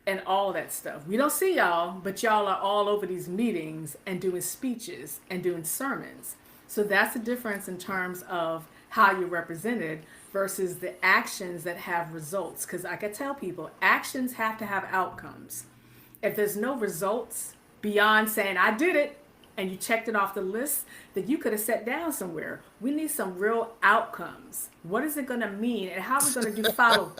and all that stuff. We don't see y'all, but y'all are all over these meetings and doing speeches and doing sermons. So that's the difference in terms of how you're represented versus the actions that have results. Because I can tell people, actions have to have outcomes. If there's no results beyond saying, I did it, and you checked it off the list, that you could have sat down somewhere. We need some real outcomes. What is it going to mean, and how are we going to do follow?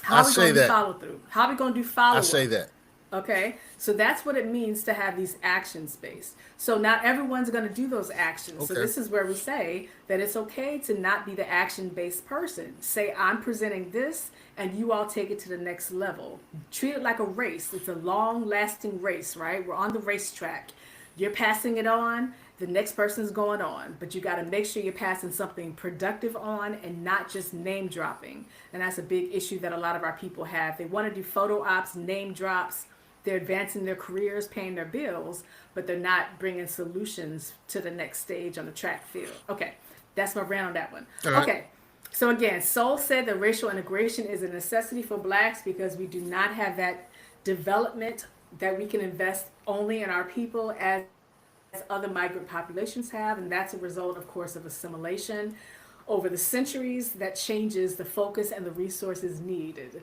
How I are we going say to do that. follow through? How are we going to do I follow say up? that. Okay, so that's what it means to have these actions based. So not everyone's going to do those actions. So Okay. this is where we say that it's okay to not be the action based person. Say, I'm presenting this, and you all take it to the next level. Treat it like a race. It's a long lasting race, right? We're on the racetrack. You're passing it on, the next person's going on, but you got to make sure you're passing something productive on and not just name dropping. And that's a big issue that a lot of our people have. They want to do photo ops, name drops. They're advancing their careers, paying their bills, but they're not bringing solutions to the next stage on the track field. Okay, that's my rant on that one. All right. Okay, so again, Soul said that racial integration is a necessity for blacks because we do not have that development that we can invest only in our people as other migrant populations have, and that's a result, of course, of assimilation over the centuries that changes the focus and the resources needed.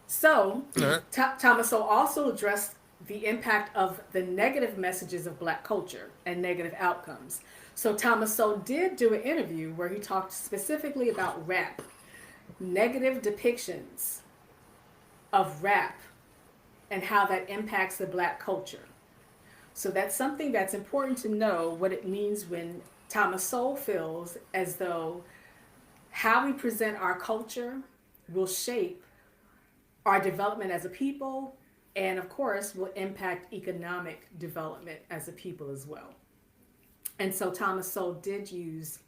So, All right. Thomas Sowell also addressed the impact of the negative messages of black culture and negative outcomes. So, Thomas Sowell did do an interview where he talked specifically about rap, negative depictions of rap, and how that impacts the black culture. So, that's something that's important to know what it means when Thomas Sowell feels as though how we present our culture will shape our development as a people, and of course will impact economic development as a people as well. And so Thomas Sowell did use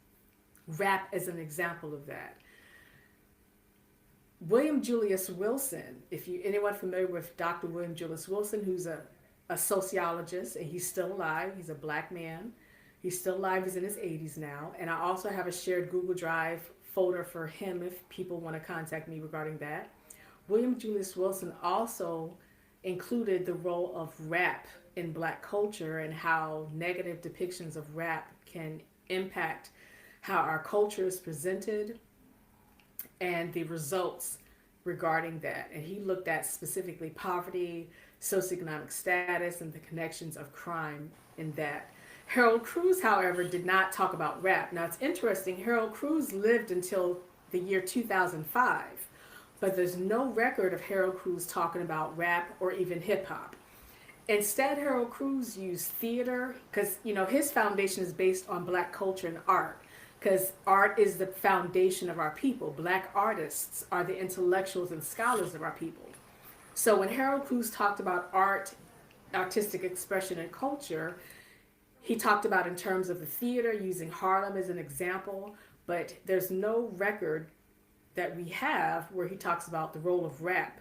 rap as an example of that. William Julius Wilson, if you anyone familiar with Dr. William Julius Wilson, who's a sociologist, and he's still alive. He's a black man. He's still alive. He's in his 80s now. And I also have a shared Google Drive folder for him if people want to contact me regarding that. William Julius Wilson also included the role of rap in black culture and how negative depictions of rap can impact how our culture is presented and the results regarding that. And he looked at specifically poverty, socioeconomic status, and the connections of crime in that. Harold Cruz, however, did not talk about rap. Now it's interesting, Harold Cruz lived until the year 2005, but there's no record of Harold Cruz talking about rap or even hip hop. Instead, Harold Cruz used theater because his foundation is based on black culture and art. Because art is the foundation of our people. Black artists are the intellectuals and scholars of our people. So when Harold Cruz talked about art, artistic expression, and culture, he talked about in terms of the theater, using Harlem as an example, but there's no record that we have where he talks about the role of rap.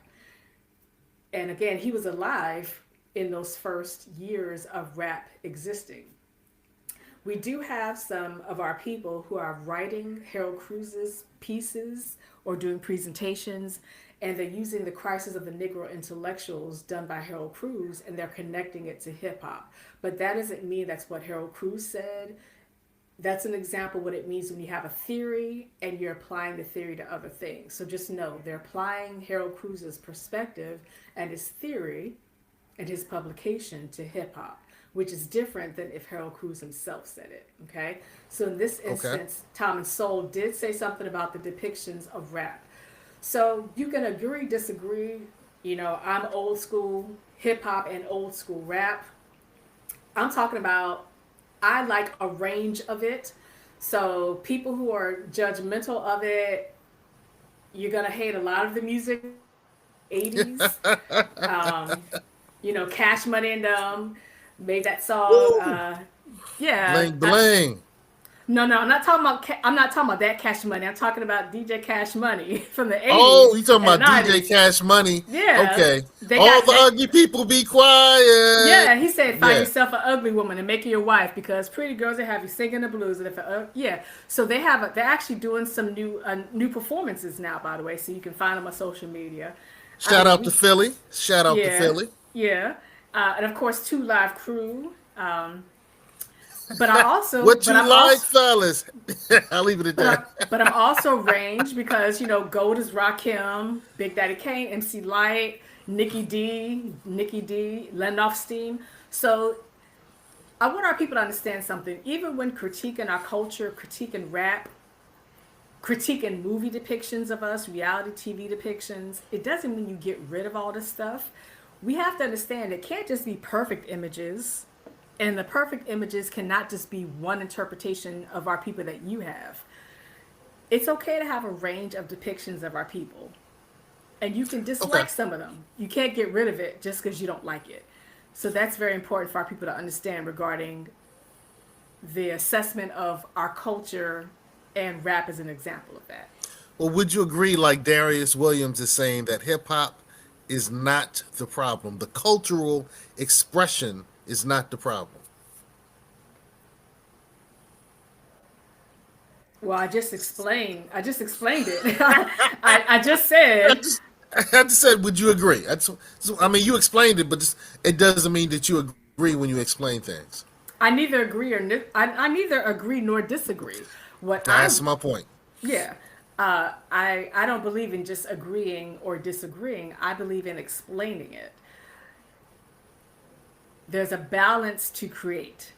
And again, he was alive in those first years of rap existing. We do have some of our people who are writing Harold Cruz's pieces or doing presentations, and they're using the crisis of the Negro intellectuals done by Harold Cruz, and they're connecting it to hip hop. But that doesn't mean that's what Harold Cruz said. That's an example of what it means when you have a theory and you're applying the theory to other things. So just know they're applying Harold Cruz's perspective and his theory and his publication to hip hop. which is different than if Harold Cruz himself said it. Okay, so in this Okay. instance, Thomas Sowell did say something about the depictions of rap. So you can agree, disagree. You know, I'm old school hip hop and old school rap. I'm talking about, I like a range of it. So people who are judgmental of it, you're gonna hate a lot of the music from the '80s. Um, you know, Cash Money and made that song. Woo! Yeah, Bling bling. no, no, I'm not talking about. I'm not talking about that Cash Money. I'm talking about DJ Cash Money from the Oh, '80s you talking and the about DJ '90s. Cash Money? Yeah, Okay. they All got the they. ugly people be quiet. Yeah, he said, find Yeah. yourself an ugly woman and make her your wife because pretty girls will have you singing the blues. And if yeah, so they have they're actually doing some new performances now, by the way, so you can find them on social media. I Shout mean, out to we Philly. Shout out to yeah, Philly. yeah, and of course, Two Live Crew. What But you I'm like, also, fellas? I'll leave it at that. but I'm also range because you know Gold is Rakim, Big Daddy Kane, MC Light, Nikki D, Lennoff Steam. So I want our people to understand something. Even when critiquing our culture, critiquing rap, critiquing movie depictions of us, reality TV depictions, it doesn't mean you get rid of all this stuff. We have to understand it can't just be perfect images. And the perfect images cannot just be one interpretation of our people that you have. It's okay to have a range of depictions of our people. And you can Okay. dislike some of them. You can't get rid of it just because you don't like it. So that's very important for our people to understand regarding the assessment of our culture, and rap is an example of that. Well, would you agree, like Darius Williams is saying, that hip hop is not the problem? The cultural expression is not the problem. Well, I just explained it. I just I said just, I just said, would you agree? I mean, you explained it, but it doesn't mean that you agree when you explain things. I neither agree I neither agree nor disagree. What I That's my point. Yeah. I don't believe in just agreeing or disagreeing. I believe in explaining it. There's a balance to create.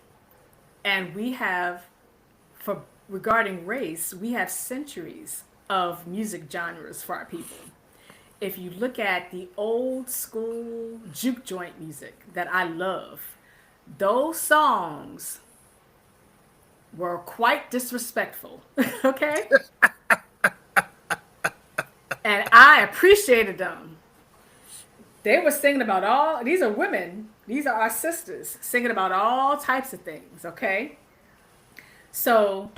And we have, for regarding race, we have centuries of music genres for our people. If you look at the old school juke joint music that I love, those songs were quite disrespectful. Okay? And I appreciated them. They were singing about all, these are women, these are our sisters, singing about all types of things, okay? So,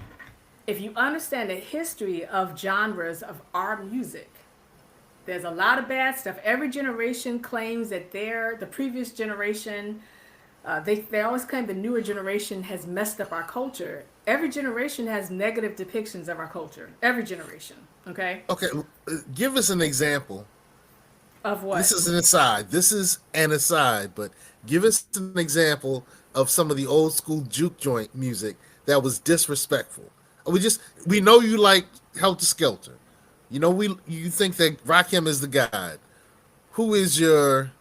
if you understand the history of genres of our music, there's a lot of bad stuff. Every generation claims that the previous generation, they always claim the newer generation has messed up our culture. Every generation has negative depictions of our culture. Every generation, okay? Okay, give us an example. Of This what? is an aside. This is an aside, but give us an example of some of the old school juke joint music that was disrespectful. We know you like Helter Skelter. You know you think that Rakim is the god. Who is your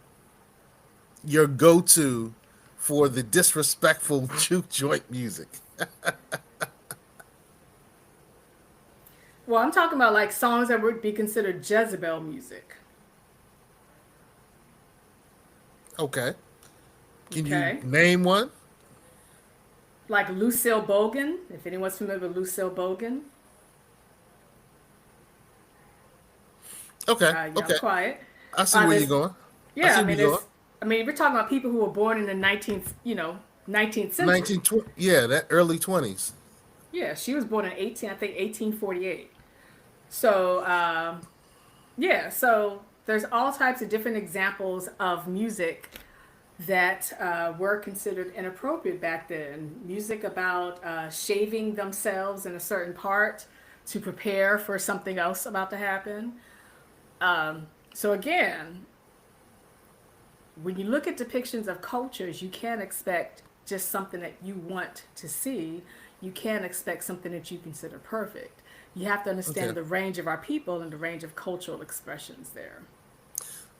go to for the disrespectful juke joint music? Well, I'm talking about like songs that would be considered Jezebel music. Okay, can you Okay. name one? Like Lucille Bogan, if anyone's familiar with Lucille Bogan. Okay, Y'all okay, quiet. I see where you're There's, going. I yeah, see where you're going. I mean, we're talking about people who were born in the 19th, 19th century. 1920, yeah, that early 20s. Yeah, she was born in I think 1848. So, yeah, so there's all types of different examples of music that were considered inappropriate back then. Music about shaving themselves in a certain part to prepare for something else about to happen. So again, when you look at depictions of cultures, you can't expect just something that you want to see. You can't expect something that you consider perfect. You have to Okay. understand the range of our people and the range of cultural expressions there.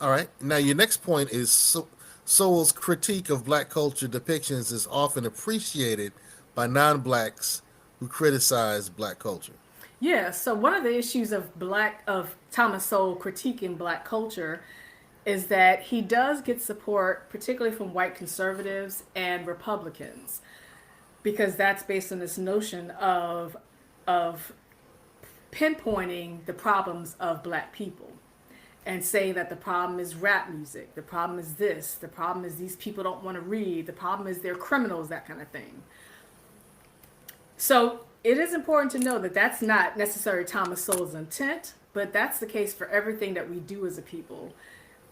All right. Now your next point is Sowell's critique of black culture depictions is often appreciated by non blacks who criticize black culture. Yeah, so one of the issues of Thomas Sowell critiquing black culture is that he does get support, particularly from white conservatives and Republicans, because that's based on this notion of pinpointing the problems of black people and saying that the problem is rap music, the problem is this, the problem is these people don't want to read, the problem is they're criminals, that kind of thing. So it is important to know that that's not necessarily Thomas Sowell's intent, but that's the case for everything that we do as a people.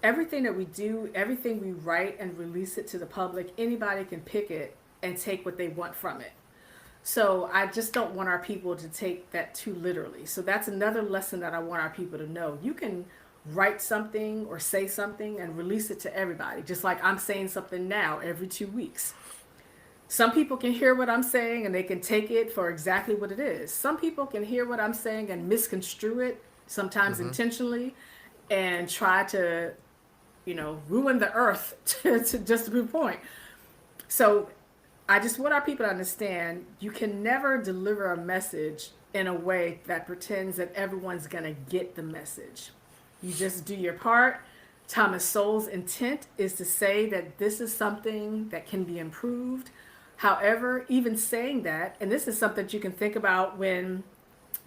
Everything that we do, everything we write and release it to the public, anybody can pick it and take what they want from it. So I just don't want our people to take that too literally. So that's another lesson that I want our people to know. You can write something or say something and release it to everybody, just like I'm saying something now every 2 weeks. Some people can hear what I'm saying and they can take it for exactly what it is. Some people can hear what I'm saying and misconstrue it, sometimes intentionally, and try to, ruin the earth to just to prove a point. So I just want our people to understand you can never deliver a message in a way that pretends that everyone's going to get the message. You just do your part. Thomas Sowell's intent is to say that this is something that can be improved. However, even saying that, and this is something that you can think about when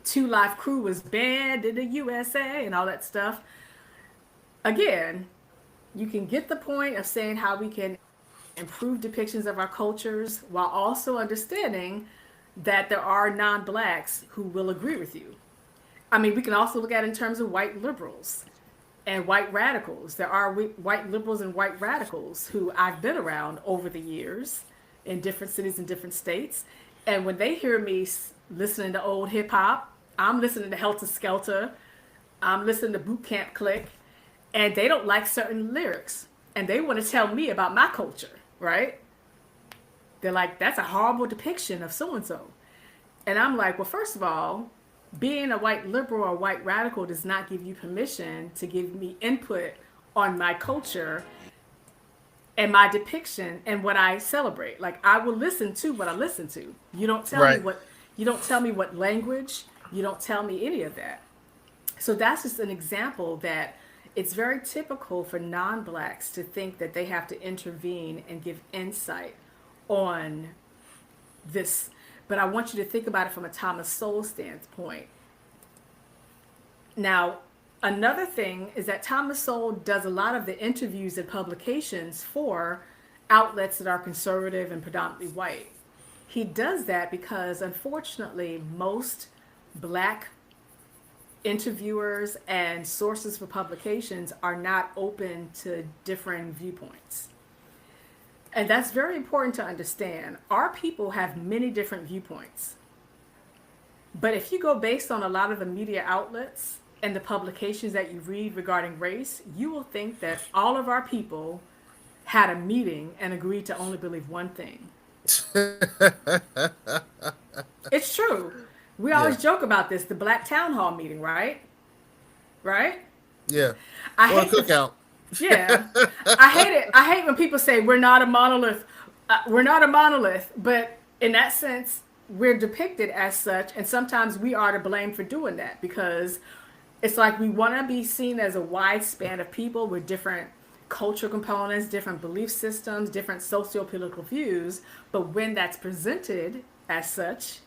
Two Live Crew was banned in the USA and all that stuff. Again, you can get the point of saying how we can improve depictions of our cultures while also understanding that there are non-blacks who will agree with you. I mean, we can also look at it in terms of white liberals and white radicals. There are white liberals and white radicals who I've been around over the years in different cities and different states. And when they hear me listening to old hip hop, I'm listening to Helter Skelter, I'm listening to Boot Camp Click, and they don't like certain lyrics. And they want to tell me about my culture, right? They're like, that's a horrible depiction of so and so. And I'm like, well, first of all, being a white liberal or white radical does not give you permission to give me input on my culture and my depiction and what I celebrate. Like, I will listen to what I listen to. You don't tell me Right. what language, you don't tell me any of that. So that's just an example that it's very typical for non-blacks to think that they have to intervene and give insight on this. But I want you to think about it from a Thomas Sowell standpoint. Now, another thing is that Thomas Sowell does a lot of the interviews and publications for outlets that are conservative and predominantly white. He does that because, unfortunately, most black interviewers and sources for publications are not open to differing viewpoints. And that's very important to understand. Our people have many different viewpoints. But if you go based on a lot of the media outlets and the publications that you read regarding race, you will think that all of our people had a meeting and agreed to only believe one thing. It's true. We Yeah. always joke about this, the black town hall meeting, right? Right? Yeah. I Or a hate the cookout. Yeah, I hate it. I hate when people say we're not a monolith. We're not a monolith, but in that sense, we're depicted as such, and sometimes we are to blame for doing that because it's like we want to be seen as a wide span of people with different cultural components, different belief systems, different socio-political views. But when that's presented as such,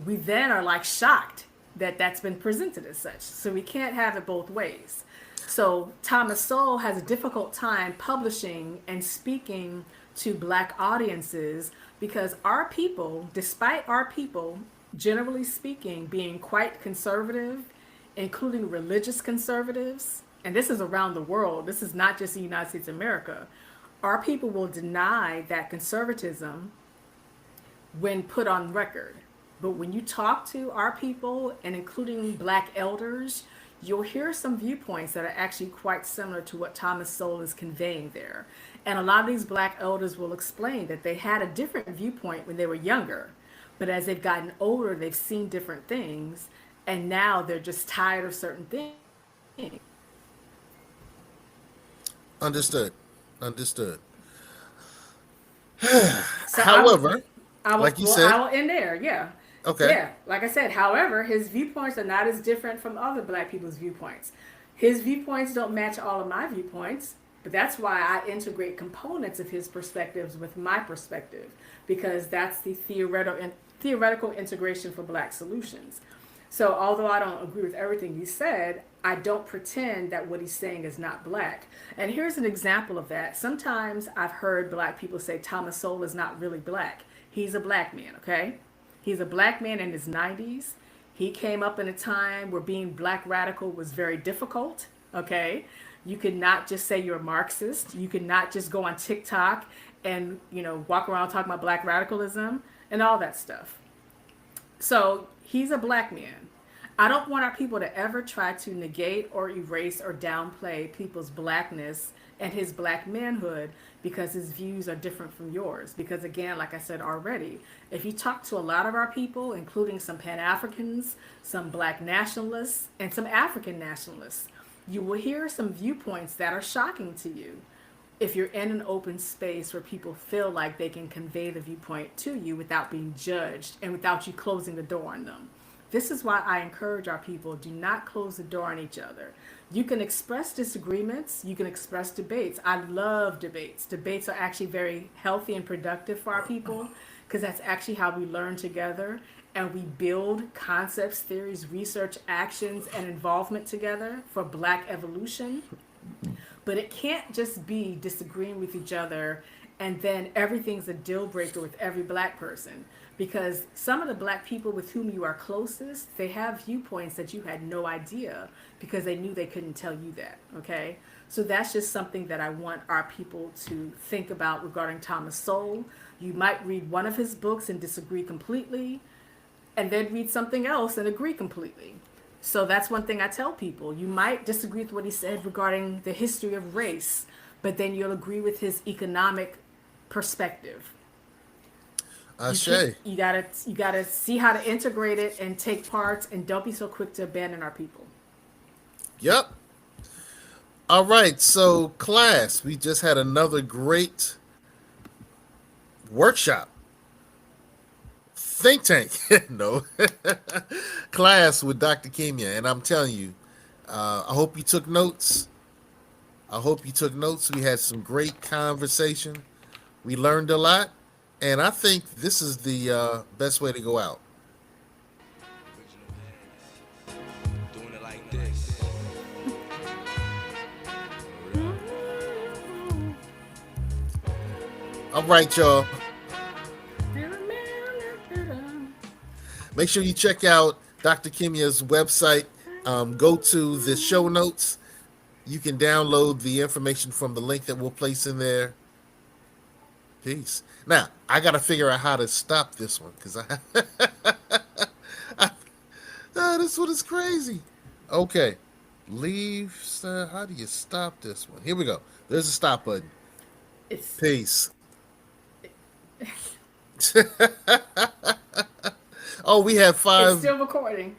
we then are like shocked that that's been presented as such. So we can't have it both ways. So Thomas Sowell has a difficult time publishing and speaking to black audiences because our people, despite our people, generally speaking, being quite conservative, including religious conservatives, and this is around the world, this is not just the United States of America, our people will deny that conservatism when put on record. But when you talk to our people, and including black elders, you'll hear some viewpoints that are actually quite similar to what Thomas Sowell is conveying there. And a lot of these black elders will explain that they had a different viewpoint when they were younger. But as they've gotten older, they've seen different things. And now they're just tired of certain things. Understood. Understood. So However, like you I said, will end there. Yeah, okay, yeah. Like I said, however, his viewpoints are not as different from other black people's viewpoints. His viewpoints don't match all of my viewpoints, but that's why I integrate components of his perspectives with my perspective because that's the theoretical integration for black solutions. So, although I don't agree with everything he said, I don't pretend that what he's saying is not black. And here's an example of that. Sometimes I've heard black people say Thomas Sowell is not really black. He's a black man, okay? He's a black man in his 90s. He came up in a time where being black radical was very difficult, okay? You could not just say you're a Marxist. You could not just go on TikTok and, walk around talking about black radicalism and all that stuff. So he's a black man. I don't want our people to ever try to negate or erase or downplay people's blackness and his black manhood because his views are different from yours. Because, again, like I said already, if you talk to a lot of our people, including some Pan Africans, some black nationalists, and some African nationalists, you will hear some viewpoints that are shocking to you if you're in an open space where people feel like they can convey the viewpoint to you without being judged and without you closing the door on them. This is why I encourage our people, do not close the door on each other. You can express disagreements, you can express debates. I love debates. Debates are actually very healthy and productive for our people because that's actually how we learn together and we build concepts, theories, research, actions, and involvement together for black evolution. But it can't just be disagreeing with each other and then everything's a deal breaker with every black person. Because some of the black people with whom you are closest, they have viewpoints that you had no idea because they knew they couldn't tell you that. Okay? So that's just something that I want our people to think about regarding Thomas Sowell. You might read one of his books and disagree completely, and then read something else and agree completely. So that's one thing I tell people. You might disagree with what he said regarding the history of race, but then you'll agree with his economic perspective. You can't, Ashe. you gotta see how to integrate it and take parts, and don't be so quick to abandon our people. Yep. All right. So, class, we just had another great workshop. Think tank. No. Class with Dr. Kimya. And I'm telling you, I hope you took notes. I hope you took notes. We had some great conversation. We learned a lot. And I think this is the best way to go out. Doing it like this. All right, y'all. Make sure you check out Dr. Kimya's website. Go to the show notes. You can download the information from the link that we'll place in there. Peace. Now, I got to figure out how to stop this one because this one is crazy. Okay. Leave. How do you stop this one? Here we go. There's a stop button. It's Peace. Oh, we have it's five. still recording.